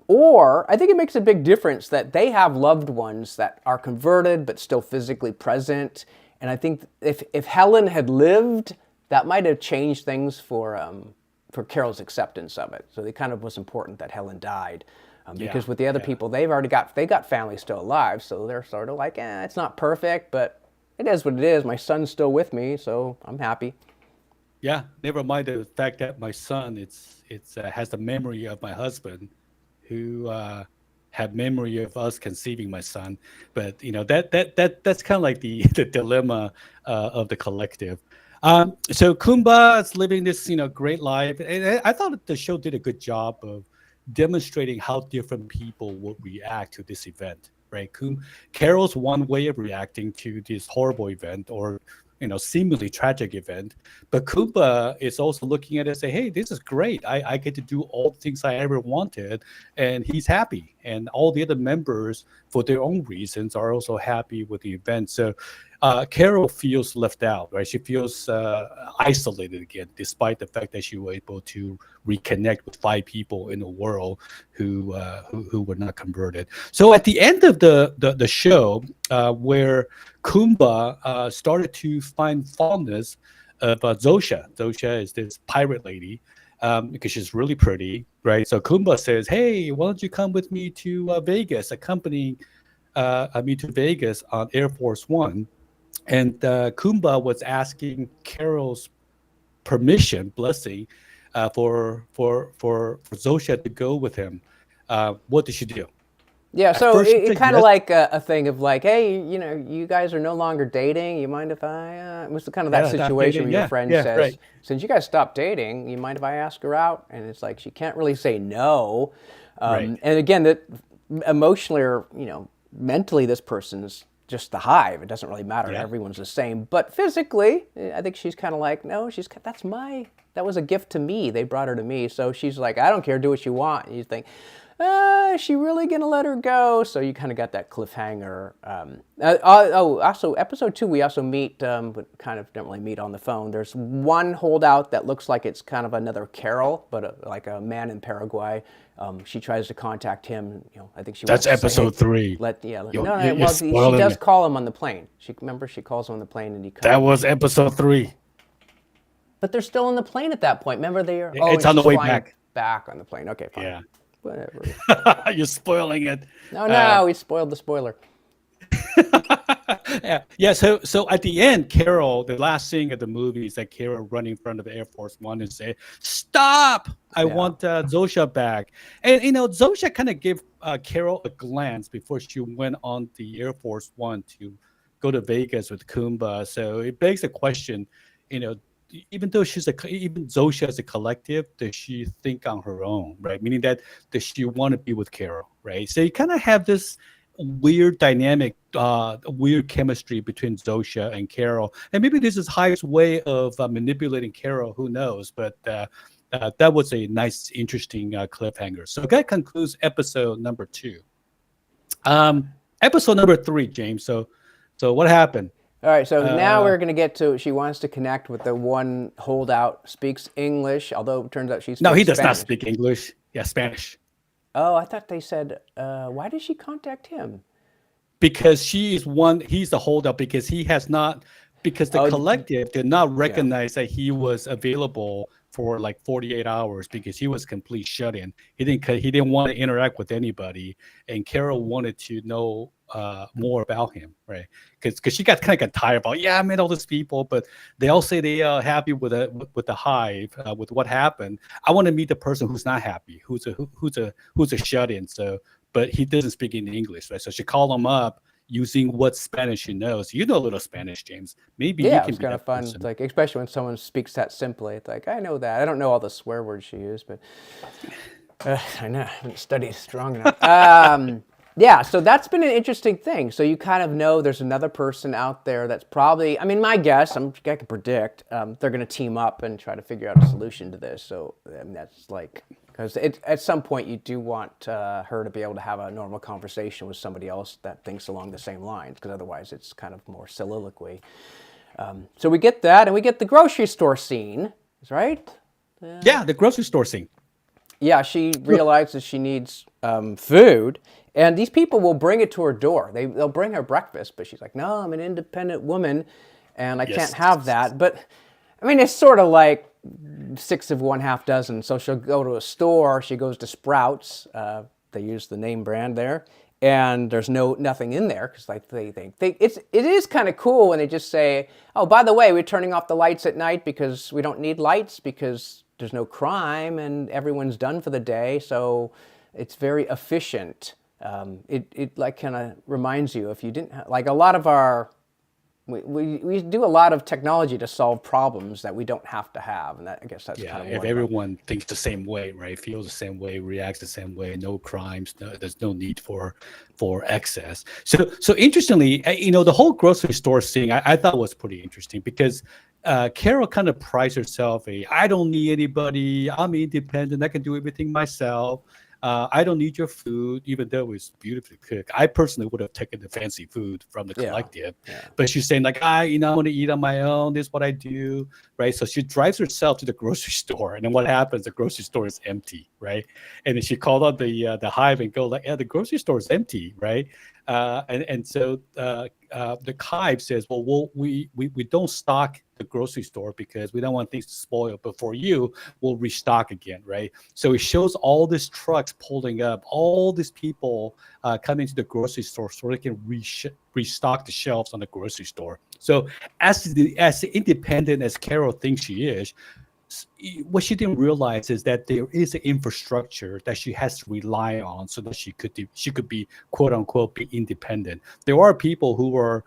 or I think it makes a big difference that they have loved ones that are converted but still physically present. And I think if Helen had lived, that might have changed things for Carol's acceptance of it. So it kind of was important that Helen died. Because with the other people, they got family still alive. So they're sort of like, it's not perfect, but it is what it is. My son's still with me, so I'm happy. Yeah, never mind the fact that my son has the memory of my husband, who had memory of us conceiving my son. But that's kind of like the dilemma of the collective. So Kumba is living this great life, and I thought the show did a good job of demonstrating how different people would react to this event. Right, Carol's one way of reacting to this horrible event, or seemingly tragic event, but Kumba is also looking at it and say, hey, this is great. I get to do all the things I ever wanted, and he's happy. And all the other members, for their own reasons, are also happy with the event. So Carol feels left out, right? She feels isolated again, despite the fact that she was able to reconnect with 5 people in the world who were not converted. So at the end of the show, where Kumba started to find fondness of Zosha. Zosha is this pirate lady, because she's really pretty, right? So Kumba says, hey, why don't you come with me to Vegas, accompanying me to Vegas on Air Force One. And Kumba was asking Carol's permission, blessing, for Zosha to go with him. What did she do? Yeah, At so first she it said kind of yes. like a thing of like, hey, you guys are no longer dating. You mind if I? It was kind of that Yeah, not situation dating. where your Yeah, friend yeah, says, right. since you guys stopped dating, you mind if I ask her out? And it's like she can't really say no. Right. And again, that emotionally or mentally, this person's just the hive. It doesn't really matter. Yeah. Everyone's the same. But physically, I think she's kind of like, no, that was a gift to me. They brought her to me. So she's like, I don't care. Do what you want. And you think. Is she really gonna let her go? So you kind of got that cliffhanger. Also episode 2, we also meet, but kind of don't really meet on the phone. There's one holdout that looks like it's kind of another Carol, but like a man in Paraguay. She tries to contact him. I think she That's wants to say, episode hey, 3. no. You're Well, she spoiling does it. call him on the plane. She calls him on the plane, and he That comes. was episode 3. But they're still on the plane at that point. Remember, they are. Oh, It's and on the she's way flying back. back on the plane. Okay, fine. Yeah. Whatever. You're spoiling it. No, we spoiled the spoiler. Yeah. So at the end, Carol, the last scene of the movie is that Carol running in front of the Air Force One and say, "Stop! I want Zosha back." And Zosha kind of gave Carol a glance before she went on the Air Force One to go to Vegas with Kumba. So it begs the question, even though even Zosha as a collective, does she think on her own, right? Meaning that does she want to be with Carol, right? So you kind of have this weird dynamic, weird chemistry between Zosha and Carol, and maybe this is Hive's way of manipulating Carol. Who knows? But that was a nice, interesting cliffhanger. So that concludes episode number 2. Episode number 3, James. So what happened? All right, so now we're going to get to, she wants to connect with the one holdout, speaks English, although it turns out she speaks No, he does Spanish. not speak English. Yeah, Spanish. Oh, I thought they said, why did she contact him? Because he's the holdout because he has not, because the collective did not recognize that he was available for like 48 hours because he was complete shut-in. He didn't want to interact with anybody, and Carol wanted to know more about him, right? Because she got tired about, I met all these people, but they all say they are happy with the Hive, with what happened. I want to meet the person who's not happy, who's a shut-in. So, but he doesn't speak in English, right? So she called him up using what Spanish she knows. You know a little Spanish, James. Maybe you can it's be kind that of fun. person. It's like, especially when someone speaks that simply. It's like, I know that. I don't know all the swear words she used, but I know I haven't studied strong enough. So that's been an interesting thing. So you kind of know there's another person out there that's probably, I mean, my guess, I can predict, they're going to team up and try to figure out a solution to this. So that's like, because at some point you do want her to be able to have a normal conversation with somebody else that thinks along the same lines, because otherwise it's kind of more soliloquy. So we get that, and we get the grocery store scene, right? Yeah, the grocery store scene. Yeah, she realizes she needs food, and these people will bring it to her door. They'll bring her breakfast, but she's like, no, I'm an independent woman, and I can't have that. But, I mean, it's sort of like 6 of 1, half dozen. So she'll go to a store. She goes to Sprouts. They use the name brand there, and there's nothing in there because like they think it is kind of cool when they just say, oh, by the way, we're turning off the lights at night because we don't need lights because there's no crime and everyone's done for the day. So it's very efficient. It like kind of reminds you, if you didn't like a lot of our. We do a lot of technology to solve problems that we don't have to have, and I guess that's kind of if everyone thinks the same way, right? Feels the same way, reacts the same way, no crimes, there's no need for excess. So interestingly, the whole grocery store thing I thought was pretty interesting because Carol kind of prides herself I don't need anybody, I'm independent, I can do everything myself. I don't need your food, even though it's beautifully cooked. I personally would have taken the fancy food from the collective, but she's saying like, I want to eat on my own. This is what I do, right? So she drives herself to the grocery store, and then what happens? The grocery store is empty, right? And then she called up the Hive and go like, the grocery store is empty, right? So the Hive says, well, we don't stock the grocery store because we don't want things to spoil, but for you, we'll restock again, right? So it shows all these trucks pulling up, all these people coming to the grocery store so they can restock the shelves on the grocery store. So as independent as Carol thinks she is, what she didn't realize is that there is an infrastructure that she has to rely on so that she could be quote unquote be independent. There are people who are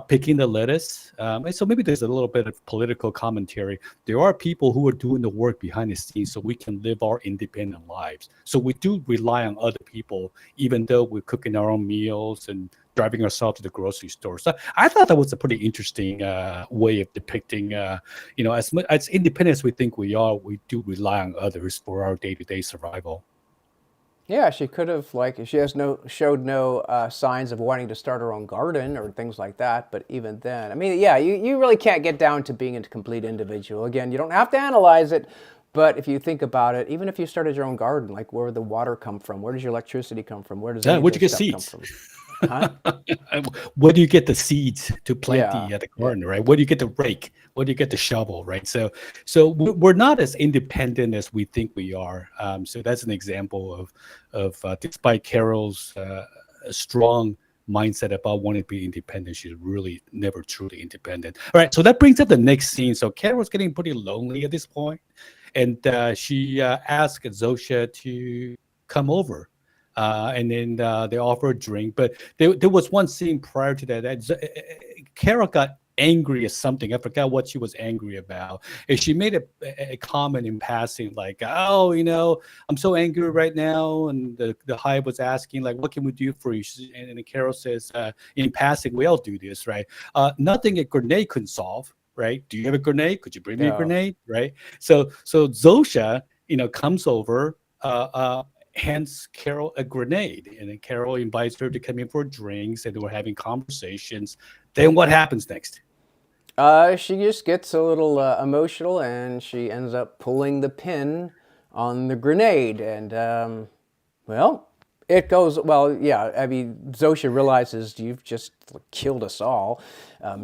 picking the lettuce, and so maybe there's a little bit of political commentary. There are people who are doing the work behind the scenes so we can live our independent lives. So we do rely on other people, even though we're cooking our own meals and driving ourselves to the grocery store. So I thought that was a pretty interesting way of depicting, as independent as we think we are, we do rely on others for our day-to-day survival. Yeah, she could have like she has no showed no signs of wanting to start her own garden or things like that. But even then, I mean, yeah, you really can't get down to being a complete individual. Again, you don't have to analyze it, but if you think about it, even if you started your own garden, like where would the water come from? Where does your electricity come from? Where does Yeah, any of where'd you this get stuff come seeds? from? Huh? Where do you get the seeds to plant Yeah, the yeah. garden, right? Where do you get the rake? Where do you get the shovel, right? So we're not as independent as we think we are. So that's an example of despite Carol's strong mindset about wanting to be independent, she's really never truly independent. All right, so that brings up the next scene. So Carol's getting pretty lonely at this point, and she asks Zosha to come over. And then they offer a drink. But there was one scene prior to that. Carol got angry at something. I forgot what she was angry about. And she made a comment in passing, like, "Oh, I'm so angry right now." And the hive was asking, like, "What can we do for you?" And Carol says, in passing, "We all do this, right? Nothing a grenade couldn't solve." Right? Do you have a grenade? Could you bring me a Yeah. grenade? Right? So Zosha, comes over, hands Carol a grenade, and then Carol invites her to come in for drinks, and they were having conversations. Then what happens next? She just gets a little emotional, and she ends up pulling the pin on the grenade, and well, it goes well. Yeah, I mean, Zosha realizes you've just killed us all,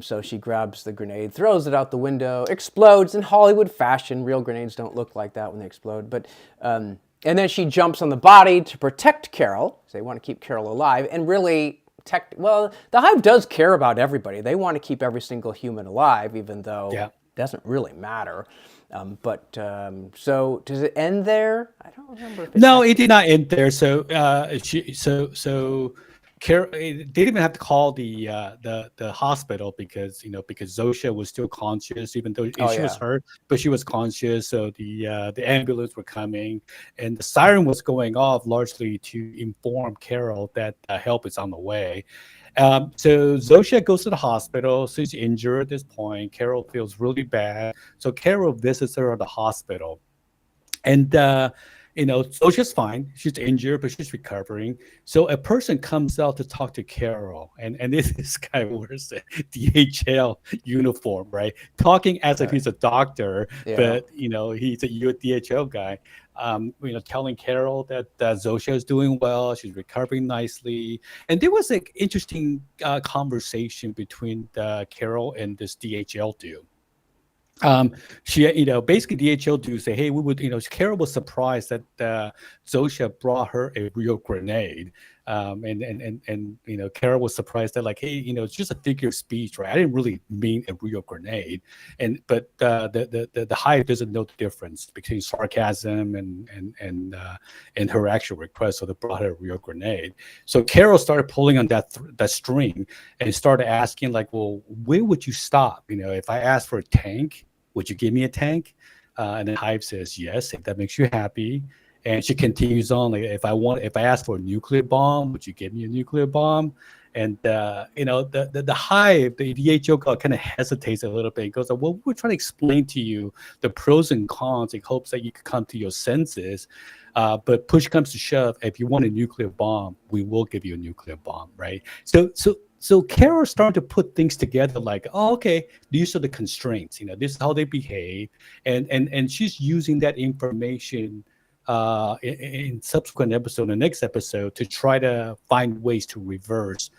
so she grabs the grenade, throws it out the window, explodes in Hollywood fashion. Real grenades don't look like that when they explode, but. And then she jumps on the body to protect Carol. So they want to keep Carol alive, and really well, the hive does care about everybody. They want to keep every single human alive, even though Yeah. it doesn't really matter. So does it end there? I don't remember if it No, it actually. did not end there. So Carol, they didn't even have to call the hospital because Zosha was still conscious, even though Oh she was yeah. hurt, but she was conscious. So the ambulance were coming, and the siren was going off largely to inform Carol that help is on the way. So Zosha goes to the hospital. She's injured at this point. Carol feels really bad, so Carol visits her at the hospital. And so she's fine. She's injured, but she's recovering. So a person comes out to talk to Carol, and this guy wears a DHL uniform, right? Talking as if he's a doctor, Yeah. but he's a DHL guy. Telling Carol that Zosha is doing well, she's recovering nicely, and there was an interesting conversation between Carol and this DHL dude. She, basically DHL do say, hey, we would, Carol was surprised that Zosha brought her a real grenade. And Carol was surprised that, like, hey, it's just a figure of speech, right? I didn't really mean a real grenade. But the hive doesn't know the difference between sarcasm and her actual request. So they brought her a real grenade. So Carol started pulling on that string and started asking, like, well, where would you stop? If I asked for a tank, would you give me a tank? And then Hive says, yes, if that makes you happy. And she continues on, like, if I ask for a nuclear bomb, would you give me a nuclear bomb? And the Hive, the DHO kind of hesitates a little bit. He goes, well, we're trying to explain to you the pros and cons in hopes that you could come to your senses. But push comes to shove, if you want a nuclear bomb, we will give you a nuclear bomb, right? So Carol started to put things together, like, oh, okay, these are the constraints. This is how they behave, and she's using that information in subsequent episode, the next episode, to try to find ways to reverse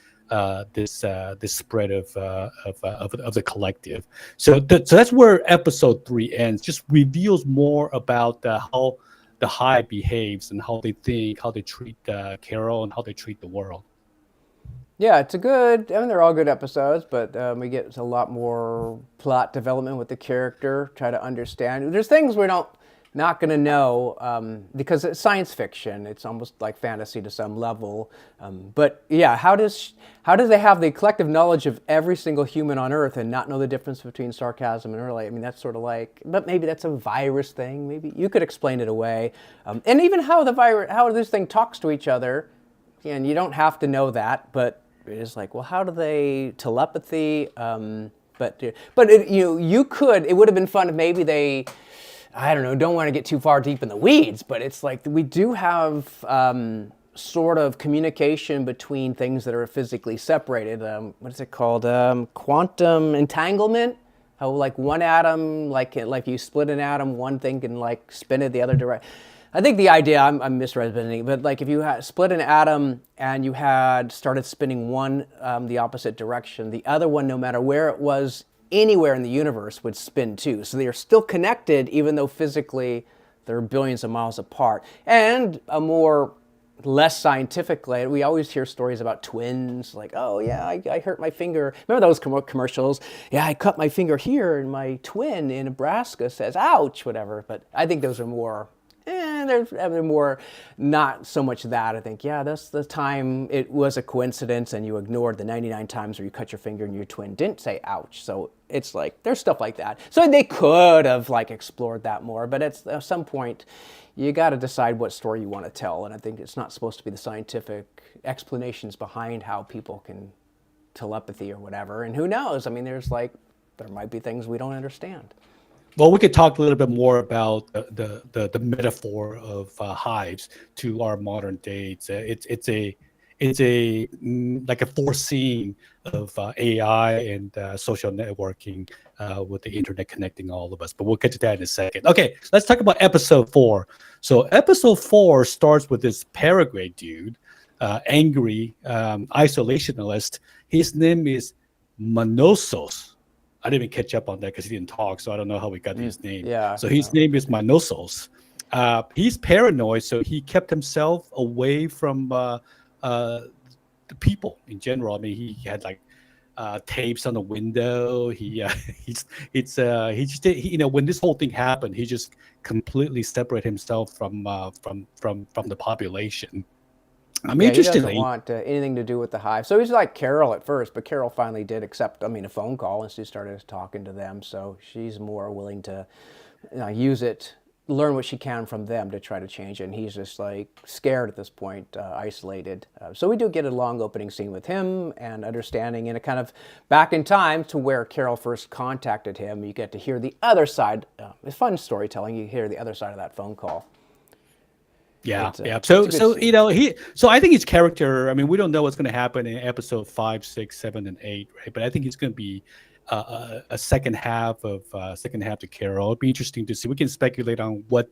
this spread of the collective. So that's where episode 3 ends. Just reveals more about how the hive behaves and how they think, how they treat Carol, and how they treat the world. Yeah, it's a good. I mean, they're all good episodes, but we get a lot more plot development with the character. Try to understand. There's things we don't not going to know because it's science fiction. It's almost like fantasy to some level. But yeah, how does they have the collective knowledge of every single human on Earth and not know the difference between sarcasm and really? I mean, that's sort of like. But maybe that's a virus thing. Maybe you could explain it away. And even how this thing talks to each other. And you don't have to know that, but it is like, well, how do they telepathy? But you could. It would have been fun if maybe they I don't know, don't want to get too far deep in the weeds, but it's like we do have sort of communication between things that are physically separated. What is it called? Quantum entanglement. How like one atom, like you split an atom, one thing can like spin it the other direction. I think the idea, I'm misrepresenting, but like if you had split an atom and you had started spinning one the opposite direction, the other one, no matter where it was, anywhere in the universe would spin too. So they are still connected, even though physically they're billions of miles apart. And a more less scientifically, we always hear stories about twins, like, oh yeah, I hurt my finger. Remember those commercials? Yeah, I cut my finger here, and my twin in Nebraska says, ouch, whatever. But I think those are more they're more not so much that. I think, yeah, that's the time it was a coincidence and you ignored the 99 times where you cut your finger and your twin didn't say ouch. So it's like, there's stuff like that. So they could have like explored that more, but at some point you got to decide what story you want to tell. And I think it's not supposed to be the scientific explanations behind how people can telepathy or whatever. And who knows? I mean, there might be things we don't understand. Well, we could talk a little bit more about the metaphor of hives to our modern day. It's like a foreseeing of AI and social networking with the internet connecting all of us. But we'll get to that in a second. Okay, let's talk about episode 4. So episode 4 starts with this Paraguay dude, angry isolationist. His name is Manosos. I didn't even catch up on that because he didn't talk, so I don't know how we got his name. Yeah. So his name is Manosos. He's paranoid, so he kept himself away from the people in general. I mean, he had like tapes on the window. When this whole thing happened, he just completely separated himself from the population. Interestingly, he doesn't want anything to do with the hive. So he's like Carol at first, but Carol finally did accept, a phone call, and she started talking to them. So she's more willing to use it, learn what she can from them to try to change it. And he's just like scared at this point, isolated. So we do get a long opening scene with him and understanding, and a kind of back in time to where Carol first contacted him. You get to hear the other side. It's fun storytelling. You hear the other side of that phone call. Yeah. So I think his character. I mean, we don't know what's going to happen in episode 5, 6, 7, and 8, right? But I think it's going to be a second half to Carol. It'll be interesting to see. We can speculate on what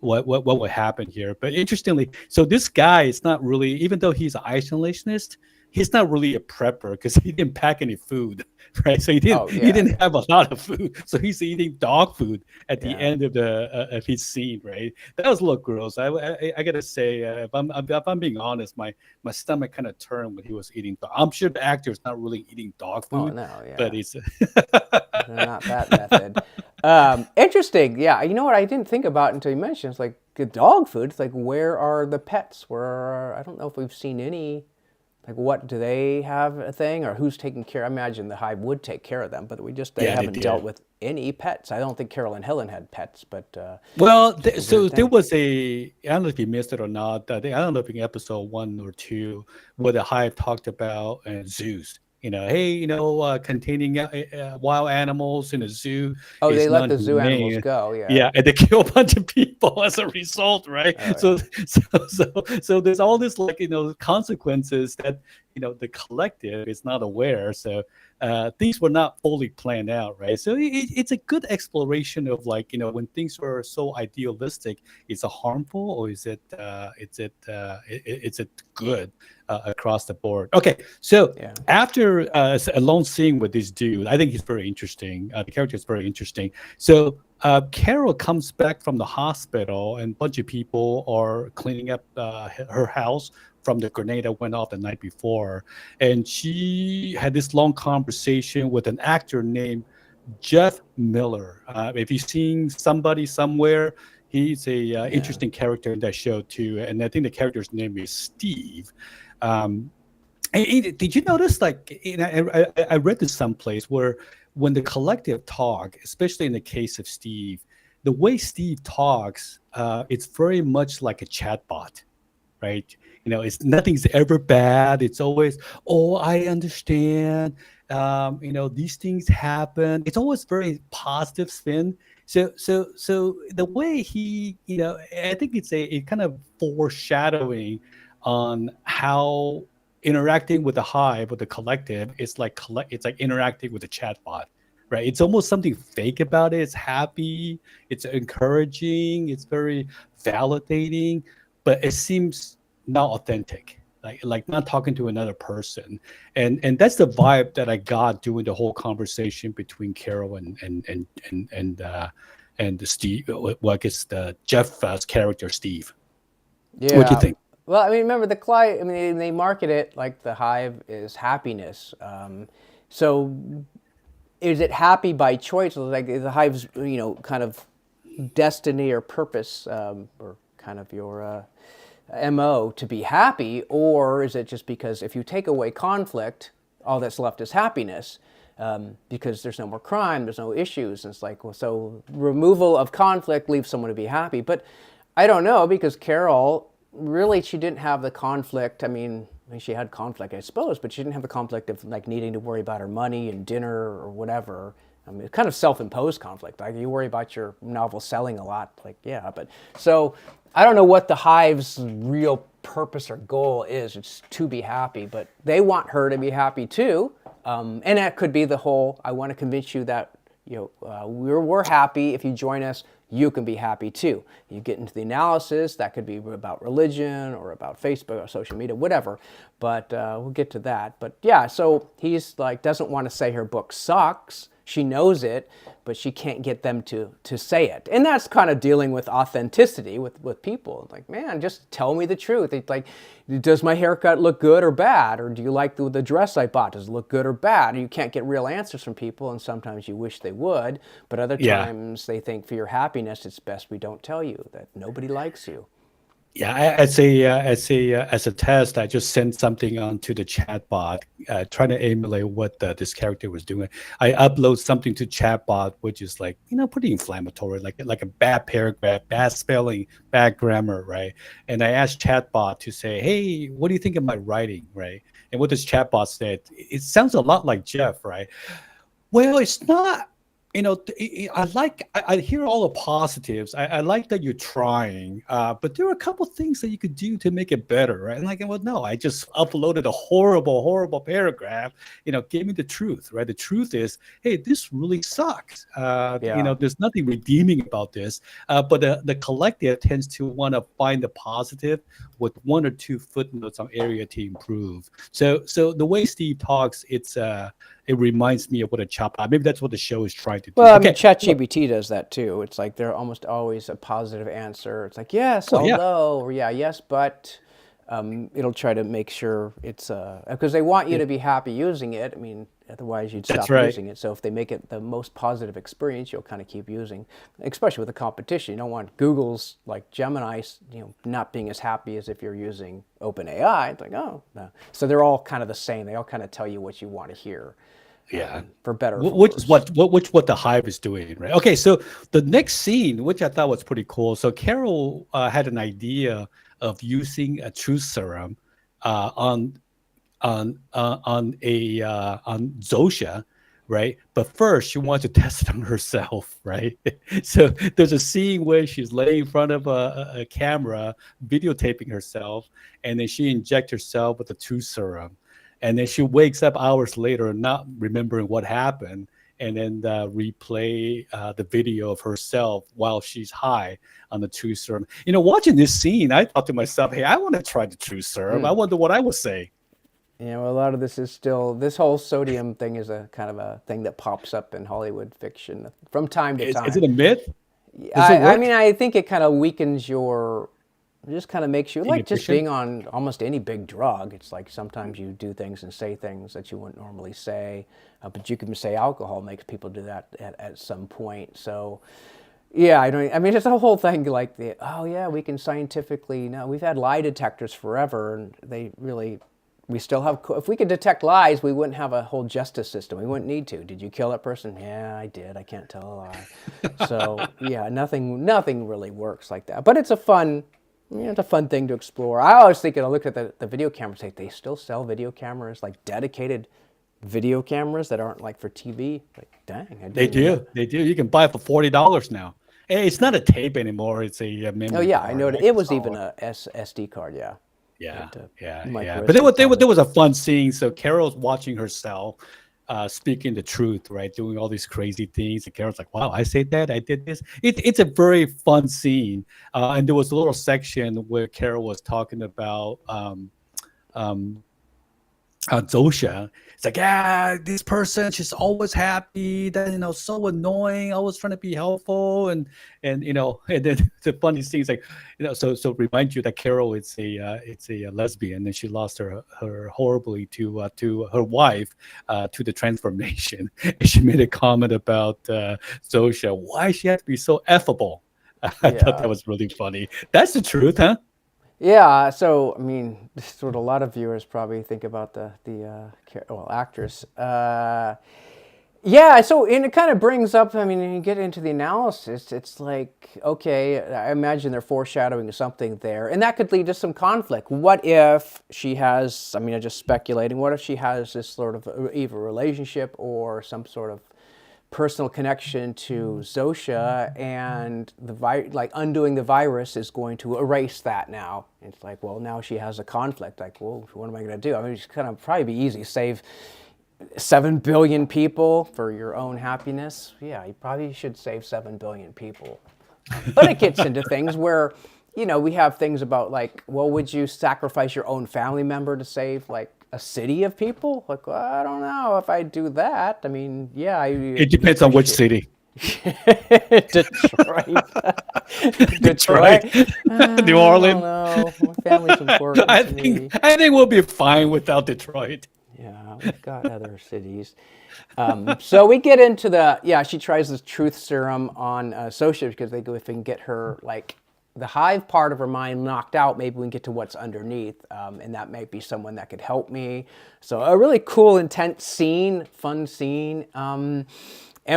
will happen here. But interestingly, so this guy is not really, even though he's an isolationist, he's not really a prepper because he didn't pack any food, right? So he didn't have a lot of food. So he's eating dog food at the end of his scene, right? That was a little gross. I gotta say, if I'm being honest, my stomach kind of turned when he was eating. I'm sure the actor is not really eating dog food, but he's not that method. Interesting. Yeah, you know what I didn't think about until you mentioned, it's like the dog food. It's like, where are the pets? I don't know if we've seen any. Like, what do they have a thing, or who's taking care? I imagine the hive would take care of them, but they haven't dealt with any pets. I don't think Carol and Helen had pets, but there was I don't know if you missed it or not. I don't know if in episode 1 or 2 where the hive talked about zoos. Containing wild animals in a zoo. Oh, they let the zoo animals go. Yeah. Yeah, and they kill a bunch of people as a result, right? Oh, So there's all this consequences that the collective is not aware. So things were not fully planned out, right? So it's a good exploration of when things are so idealistic, is it harmful or is it good across the board? Okay, so after a long scene with this dude, I think he's very interesting. The character is very interesting. So Carol comes back from the hospital, and a bunch of people are cleaning up her house from the grenade that went off the night before. And she had this long conversation with an actor named Jeff Miller. If you've seen Somebody Somewhere, he's a interesting character in that show too. And I think the character's name is Steve. Did you notice, I read this someplace where when the collective talk, especially in the case of Steve, the way Steve talks, it's very much like a chatbot, right? Nothing's ever bad. It's always, oh, I understand. These things happen. It's always very positive spin. So the way he, I think it's a kind of foreshadowing on how interacting with the hive, with the collective, it's like interacting with a chatbot, right? It's almost something fake about it. It's happy, it's encouraging, it's very validating, but it seems not authentic. Like not talking to another person, and that's the vibe that I got during the whole conversation between Carol and the Steve. Well, I guess the Jeff's character Steve. What do you Yeah. think? Well, I mean, remember the client. I mean, they market it like the hive is happiness. So, is it happy by choice? Like the hive's, kind of destiny or purpose, or kind of your MO to be happy, or is it just because if you take away conflict, all that's left is happiness? Because there's no more crime, there's no issues. And it's like, well, so removal of conflict leaves someone to be happy. But I don't know, because Carol, really, she didn't have the conflict. I mean, she had conflict, I suppose, but she didn't have the conflict of like needing to worry about her money and dinner or whatever. I mean, it's kind of self-imposed conflict. Like you worry about your novel selling a lot, like yeah. But so I don't know what the hive's real purpose or goal is. It's to be happy, but they want her to be happy too. And that could be the whole. I want to convince you that we're happy. If you join us, you can be happy too. You get into the analysis. That could be about religion or about Facebook or social media, whatever. But we'll get to that. But yeah, so he's like doesn't want to say her book sucks. She knows it, but she can't get them to say it. And that's kind of dealing with authenticity with people. Like, man, just tell me the truth. It's like, does my haircut look good or bad? Or do you like the dress I bought? Does it look good or bad? You can't get real answers from people, and sometimes you wish they would. But other Yeah. times they think for your happiness, it's best we don't tell you that nobody likes you. Yeah, as a test, I just sent something onto the chat bot, trying to emulate what this character was doing. I upload something to chat bot, which is like pretty inflammatory, like a bad paragraph, bad spelling, bad grammar, right? And I asked chat bot to say, hey, what do you think of my writing, right? And what this chat bot said, it sounds a lot like Jeff, right? Well, it's not. I hear all the positives. I like that you're trying, but there are a couple things that you could do to make it better, right? And like, well, no, I just uploaded a horrible, horrible paragraph. Give me the truth, right? The truth is, hey, this really sucks. Yeah. There's nothing redeeming about this. But the collective tends to want to find the positive with one or two footnotes on area to improve. So the way Steve talks, it reminds me of what a chop. Maybe that's what the show is trying to do. Well, I mean, Okay. ChatGPT does that too. It's like they're almost always a positive answer. It's like, yes, Oh yeah, although, or yeah, yes, but it'll try to make sure it's, because they want you yeah, to be happy using it. I mean, otherwise you'd that's stop right. using it. So if they make it the most positive experience, you'll kind of keep using, especially with the competition. You don't want Google's like Gemini, not being as happy as if you're using OpenAI. It's like, oh, no. So they're all kind of the same. They all kind of tell you what you want to hear, Yeah. for better or for Which is worse. what the hive is doing, right? Okay, so the next scene, which I thought was pretty cool. So Carol had an idea of using a truth serum uh, on on Zosha, right? But first, she wants to test it on herself, right? So there's a scene where she's laying in front of a camera, videotaping herself, and then she injects herself with the truth serum, and then she wakes up hours later, not remembering what happened. And then replay the video of herself while she's high on the truth serum. Watching this scene, I thought to myself, "Hey, I want to try the truth serum. I wonder what I would say." A lot of this is still, this whole sodium thing is a kind of a thing that pops up in Hollywood fiction from time to Is time. it a myth? Does it I mean, work? I think it kind of weakens your, it just kind of makes you, like just Inhibition? being on almost any big drug. It's like sometimes you do things and say things that you wouldn't normally say, but you can say alcohol makes people do that at some point. So, yeah, I mean, it's a whole thing like oh yeah, we can scientifically, no, we've had lie detectors forever, and they really, we still have, if we could detect lies, we wouldn't have a whole justice system. We wouldn't need to. Did you kill that person? Yeah, I did. I can't tell a lie. So yeah, nothing really works like that. But it's a fun, it's a fun thing to explore. I always think, I look at the video cameras, like they still sell video cameras, like dedicated video cameras that aren't like for TV. Like, dang, I They didn't know that. do. They do. You can buy it for $40 now. Hey, it's not a tape anymore. It's a Oh memory yeah, I card, know right? it was even Solid. a SD card. Yeah, Yeah, that yeah, yeah. micro But SD there card. was a fun scene. So Carol's watching herself, speaking the truth, right? Doing all these crazy things. And Carol's like, wow, I said that. I did this. It's a very fun scene. And there was a little section where Carol was talking about um, Zosha. It's like, yeah, this person, she's always happy. That so annoying. Always trying to be helpful, and and then the funny thing is like, so remind you that Carol it's a lesbian, and she lost her horribly to her wife to the transformation. And she made a comment about Zosha. Why she had to be so affable. I thought that Yeah. was really funny. That's the truth, huh? Yeah, so I mean, this is what a lot of viewers probably think about the actress. Yeah, so and it kind of brings up. I mean, when you get into the analysis, it's like, okay, I imagine they're foreshadowing something there, and that could lead to some conflict. What if she has? I mean, I'm just speculating. What if she has this sort of either relationship or some sort of personal connection to Zosha, and like undoing the virus is going to erase that now. It's like, well, now she has a conflict. Like, well, what am I going to do? I mean, it's kind of probably be easy. Save 7 billion people for your own happiness. Yeah, you probably should save 7 billion people. But it gets into things where, we have things about like, well, would you sacrifice your own family member to save like a city of people? Like, well, I don't know if I do that. I mean, yeah, I It depends on which appreciate city. Detroit. Detroit, Detroit. I New don't Orleans. know. My family's important to me. I think we'll be fine without Detroit. Yeah, we've got other cities. So we get into she tries this truth serum on Sosha because they go, if they can get her, like, the hive part of her mind knocked out, maybe we can get to what's underneath, and that might be someone that could help me. So a really cool, intense scene, fun scene. And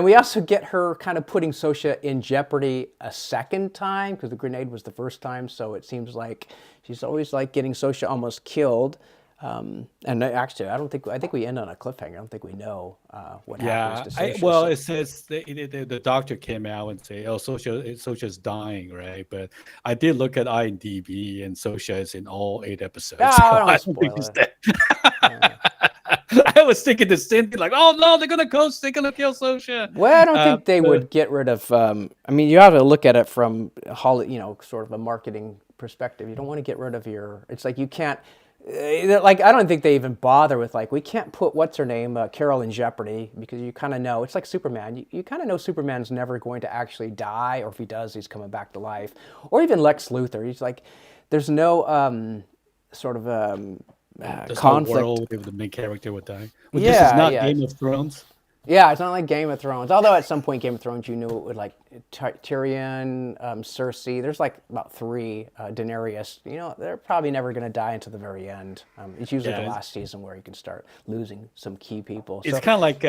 we also get her kind of putting Sosha in jeopardy a second time because the grenade was the first time. So it seems like she's always like getting Sosha almost killed. And actually, I think we end on a cliffhanger. I don't think we know what happens to Sosha. Well, it says the doctor came out and say, "Oh, Sosha's dying," right? But I did look at IMDb, and Sosha is in all 8 episodes. No, So I I don't don't think spoil he's it. dead. Yeah. I was thinking the same thing, like, "Oh no, they're gonna kill Sosha." Well, I don't think they would get rid of. I mean, you have to look at it from sort of a marketing perspective. You don't want to get rid of your. It's like you can't. Like, I don't think they even bother with, like, we can't put what's her name, Carol, in jeopardy, because you kind of know it's like Superman. You kind of know Superman's never going to actually die, or if he does, he's coming back to life. Or even Lex Luthor. He's like, there's no sort of There's no conflict. world if the main character would die. Well, this is Yeah, not yeah. Game of Thrones. Yeah, it's not like Game of Thrones. Although at some point Game of Thrones, you knew it would, like, Tyrion, Cersei. There's like about 3. Daenerys. They're probably never going to die until the very end. It's usually the last season where you can start losing some key people. It's So kind of like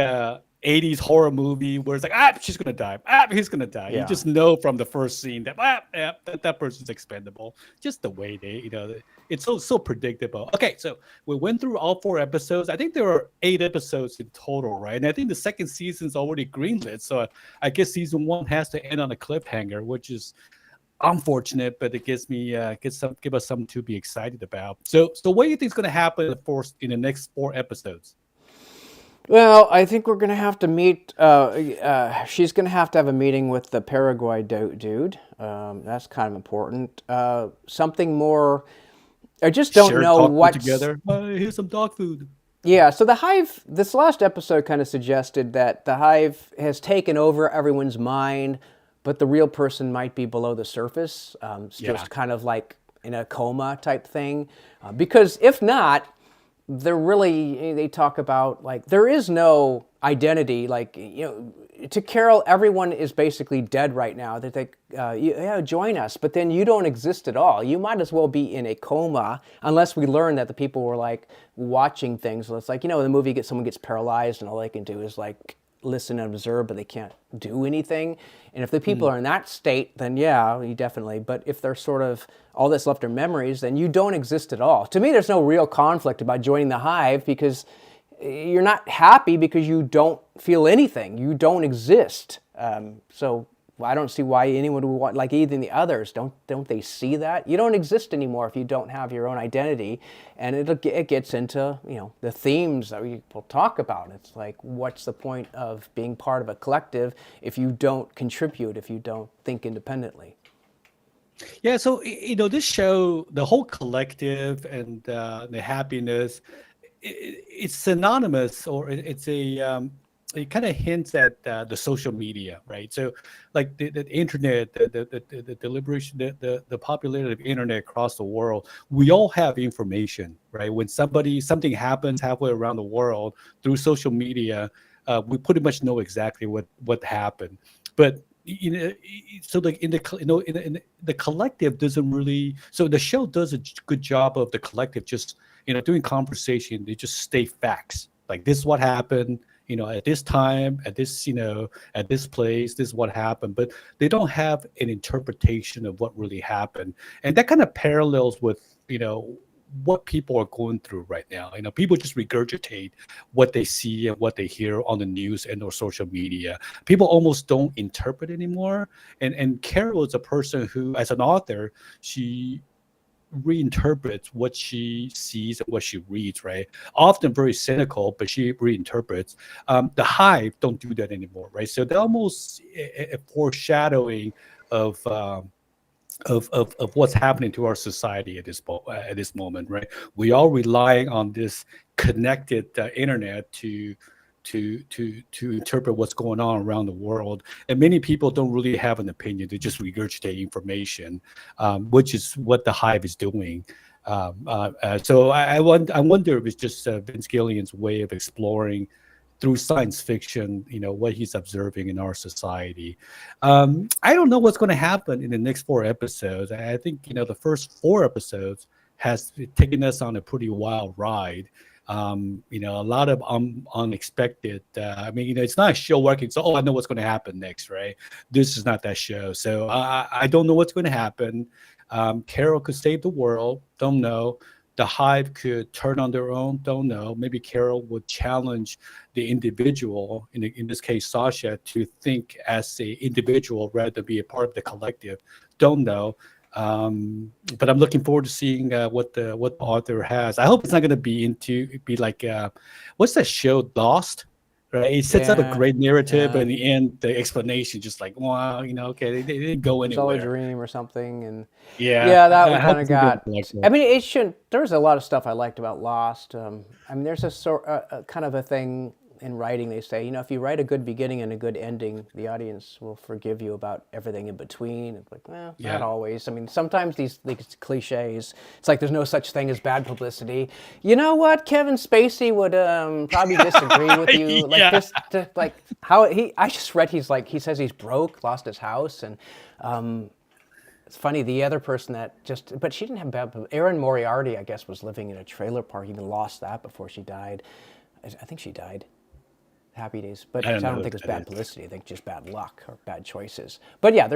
80s horror movie where it's like, she's gonna die, he's gonna die. yeah, You just know from the first scene that that person's expendable. Just the way it's so predictable. Okay, so we went through all 4 episodes. I think there are 8 episodes in total, right? And I think the second season's already greenlit. So I guess season 1 has to end on a cliffhanger, which is unfortunate, but it gives me give us something to be excited about. So what do you think is going to happen in the next 4 episodes? well, I think we're going to have to meet. She's going to have a meeting with the Paraguay dude. That's kind of important. Something more. I just don't know what together. Here's some dog food. Yeah, so the hive, this last episode kind of suggested that the hive has taken over everyone's mind, but the real person might be below the surface. It's just kind of like in a coma type thing. Because if not, they talk about, like, there is no identity. Like, to Carol, everyone is basically dead right now. They think, join us. But then you don't exist at all. You might as well be in a coma, unless we learn that the people were, like, watching things. So it's like, in the movie, someone gets paralyzed and all they can do is, like, listen and observe, but they can't do anything. And if the people are in that state, then yeah, you definitely. But if they're sort of, all that's left are memories, then you don't exist at all. To me, there's no real conflict about joining the hive because you're not happy because you don't feel anything. You don't exist. So I don't see why anyone would want, like even the others, don't they see that? You don't exist anymore if you don't have your own identity. And it gets into, the themes that we will talk about. It's like, what's the point of being part of a collective if you don't contribute, if you don't think independently? Yeah, so this show, the whole collective and the happiness, it's synonymous, or it's it kind of hints at the social media, right? So, like the internet, the liberation, the popularity of internet across the world, we all have information, right? When something happens halfway around the world through social media, we pretty much know exactly what happened, but so like in the collective doesn't really, so the show does a good job of the collective just doing conversation. They just state facts, like this is what happened, at this time, at this at this place, this is what happened, but they don't have an interpretation of what really happened. And that kind of parallels with what people are going through right now. People just regurgitate what they see and what they hear on the news and or social media. People almost don't interpret anymore. And Carol is a person who, as an author, she reinterprets what she sees and what she reads, right? Often very cynical, but she reinterprets. The Hive don't do that anymore, right? So they're almost a foreshadowing of of what's happening to our society at this moment, right? We are relying on this connected internet to interpret what's going on around the world, and many people don't really have an opinion. They just regurgitate information, which is what the Hive is doing. So I wonder if it's just Vince Gilligan's way of exploring through science fiction, what he's observing in our society. I don't know what's going to happen in the next 4 episodes. I think, the first 4 episodes has taken us on a pretty wild ride. A lot of unexpected. It's not a show working. So, I know what's going to happen next, right? This is not that show. So I don't know what's going to happen. Carol could save the world. Don't know. The Hive could turn on their own. Don't know. Maybe Carol would challenge the individual, in this case, Sasha, to think as a individual rather than be a part of the collective. Don't know. But I'm looking forward to seeing what the author has. I hope it's not going to be like what's that show, Lost? Right, it sets up a great narrative, but in the end, the explanation just like, wow, okay, they didn't go It's all a anywhere. dream or something, and Yeah, that we I hope kind of it's not gonna got. be like that. It shouldn't. There's a lot of stuff I liked about Lost. There's a kind of a thing in writing. They say, if you write a good beginning and a good ending, the audience will forgive you about everything in between. It's like, not Yeah. always. Sometimes these cliches. It's like there's no such thing as bad publicity. You know what? Kevin Spacey would probably disagree with you. Like Yeah. this, like how he. I just read he says he's broke, lost his house, and. It's funny, the other person but she didn't have bad. Erin Moriarty, I guess, was living in a trailer park. Even lost that before she died. I think she died. Happy Days, but I don't know don't who think it's that bad is. publicity. I think just bad luck or bad choices. But yeah,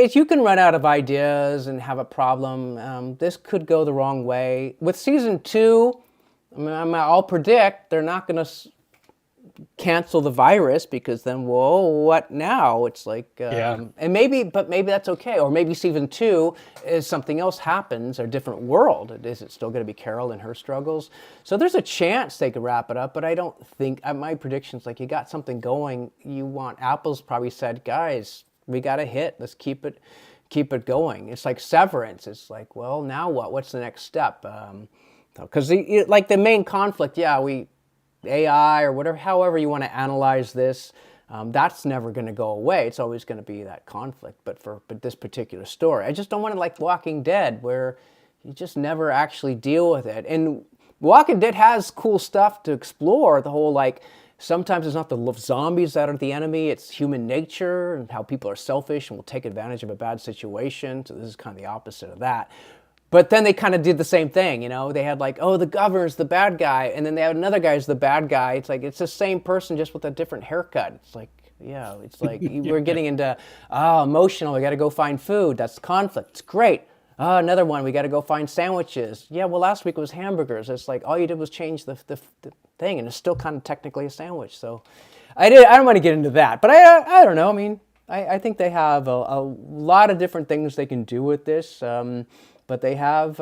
you can run out of ideas and have a problem. This could go the wrong way with season 2. I'll predict they're not going to cancel the virus, because then, whoa, what now? It's like, Yeah. and maybe that's okay. Or maybe season 2 is something else happens, or a different world. Is it still going to be Carol and her struggles? So there's a chance they could wrap it up, but I don't think, my prediction's like, you got something going. Apple's probably said, guys, we got a hit. Let's keep it going. It's like Severance. It's like, well, now what? What's the next step? Because like the main conflict, AI or whatever, however you want to analyze this, that's never going to go away. It's always going to be that conflict. But this particular story, I just don't want it like Walking Dead, where you just never actually deal with it. And Walking Dead has cool stuff to explore. The whole sometimes it's not the zombies that are the enemy, it's human nature and how people are selfish and will take advantage of a bad situation. So this is kind of the opposite of that. But then they kind of did the same thing, They had the governor's the bad guy, and then they had another guy's the bad guy. It's like, it's the same person just with a different haircut. It's like, we're getting into, emotional, we got to go find food. That's conflict. It's great. Another one, we got to go find sandwiches. Yeah, well, last week it was hamburgers. It's like all you did was change the thing, and it's still kind of technically a sandwich. So I don't want to get into that, but I don't know. I mean, I think they have a lot of different things they can do with this, but they have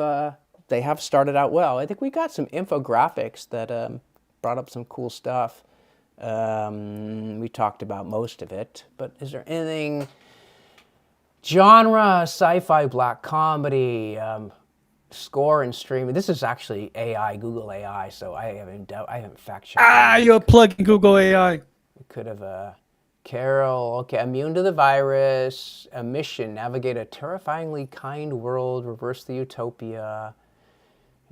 started out well. I think we got some infographics that brought up some cool stuff. We talked about most of it, but is there anything? Genre, sci-fi, black comedy, score and streaming. This is actually AI, Google AI, so I haven't fact checked. You're plugging Google AI. We could have Carol. Okay, immune to the virus. A mission: navigate a terrifyingly kind world, reverse the utopia.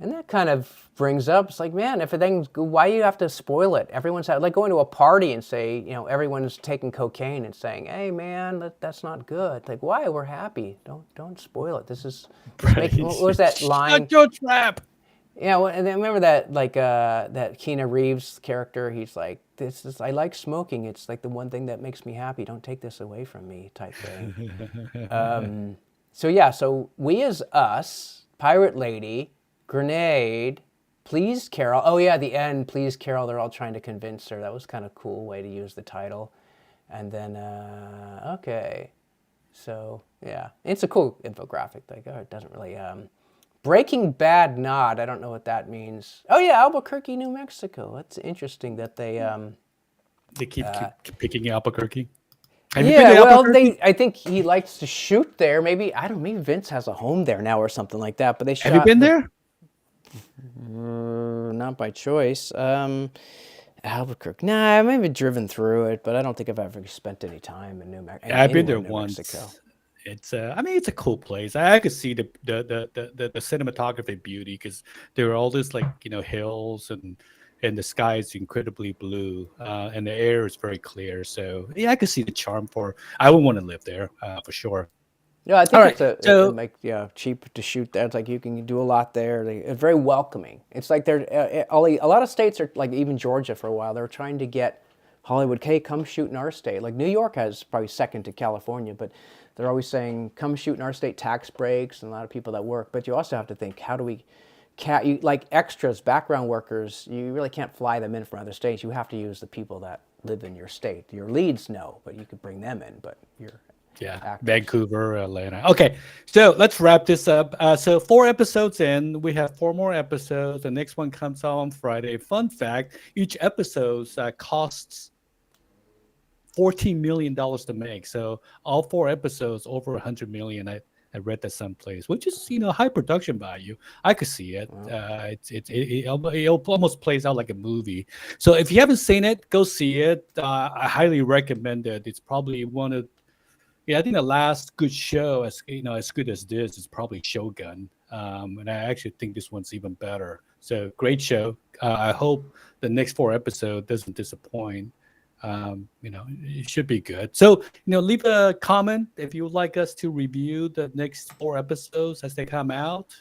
And that kind of brings up, it's like, man, if everything's good, why do you have to spoil it? Everyone's like going to a party and say, everyone's taking cocaine and saying, hey, man, that's not good. Like, why? We're happy. Don't spoil it. This is, what was that line? Shut your trap. Yeah, well, and then remember that, like, that Keanu Reeves character, he's like, I like smoking. It's like the one thing that makes me happy. Don't take this away from me type thing. So We As Us, Pirate Lady, Grenade, Please Carol. Oh yeah, the end, Please Carol. They're all trying to convince her. That was kind of cool way to use the title. And then, okay. So yeah, it's a cool infographic. Like, it doesn't really, Breaking Bad Nod. I don't know what that means. Oh yeah, Albuquerque, New Mexico. That's interesting that they keep picking Albuquerque. I think he likes to shoot there. Maybe Vince has a home there now or something like that. But they shot. Have you been there? Not by choice. Albuquerque. Nah, I may have driven through it, but I don't think I've ever spent any time in New Mexico. Yeah, I've been there once. It's it's a cool place. I could see the cinematography beauty because there are all these hills and the sky is incredibly blue and the air is very clear. So yeah, I could see the charm I would want to live there for sure. Yeah, I think it's cheap to shoot there. It's like you can do a lot there. It's very welcoming. It's like they're a lot of states are like, even Georgia for a while, they were trying to get Hollywood, hey, come shoot in our state. Like New York has probably second to California, but they're always saying, come shoot in our state, tax breaks, and a lot of people that work. But you also have to think, how do we, like extras, background workers, you really can't fly them in from other states. You have to use the people that live in your state. Your leads, no, but you could bring them in, but you're... Yeah, actors. Vancouver, Atlanta. Okay, so let's wrap this up. So 4 episodes in, we have 4 more episodes. The next one comes out on Friday. Fun fact, each episode costs $14 million to make. So all 4 episodes, over $100 million. I read that someplace, which is, high production value. I could see it. Wow. It almost plays out like a movie. So if you haven't seen it, go see it. I highly recommend it. It's probably one of... Yeah, I think the last good show, as good as this, is probably Shogun, and I actually think this one's even better. So great show. I hope the next 4 episodes doesn't disappoint. It should be good. So leave a comment if you would like us to review the next 4 episodes as they come out,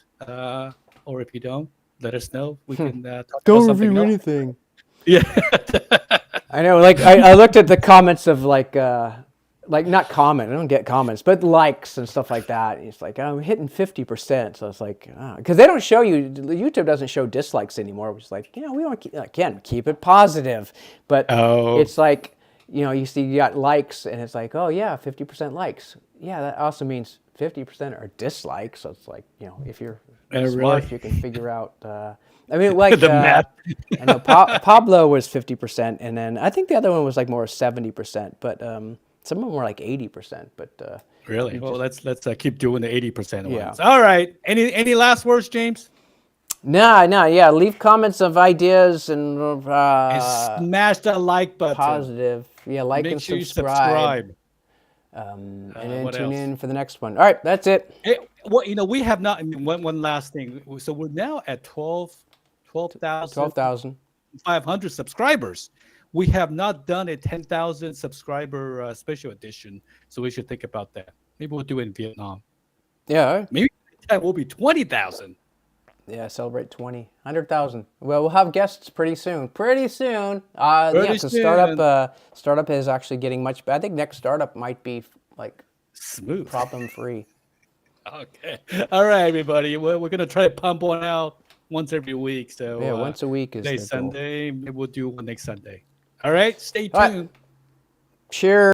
or if you don't, let us know. We can talk about something else. Anything. Yeah, I know. Like I looked at the comments of not comment, I don't get comments, but likes and stuff like that. It's like, I'm hitting 50%. So it's like, because they don't show you, YouTube doesn't show dislikes anymore. It's like, we don't keep it positive. But It's like, you see you got likes and it's like, oh yeah, 50% likes. Yeah, that also means 50% are dislikes. So it's like, if you're smart, you can figure out, the math. I know Pablo was 50%. And then I think the other one was like more 70%, but, some of them were like 80%, but really. Well, let's keep doing the 80% ones. Yeah. All right. Any last words, James? No. Yeah, leave comments of ideas and smash that like button. Positive. Yeah, like Make and sure subscribe. And then tune in for the next one. All right, that's it. Hey, we have not. One last thing. So we're now at 12,500 subscribers. We have not done a 10,000 subscriber special edition, so we should think about that. Maybe we'll do it in Vietnam. Yeah. Maybe that will be 20,000. Yeah, celebrate 100,000. Well, we'll have guests pretty soon. Startup is actually getting much better. I think next startup might be like smooth, problem free. Okay. All right, everybody. We're gonna try to pump one out once every week. So Yeah, once a week is today's the goal. Sunday. Maybe we'll do one next Sunday. All right. Stay All right. tuned. Share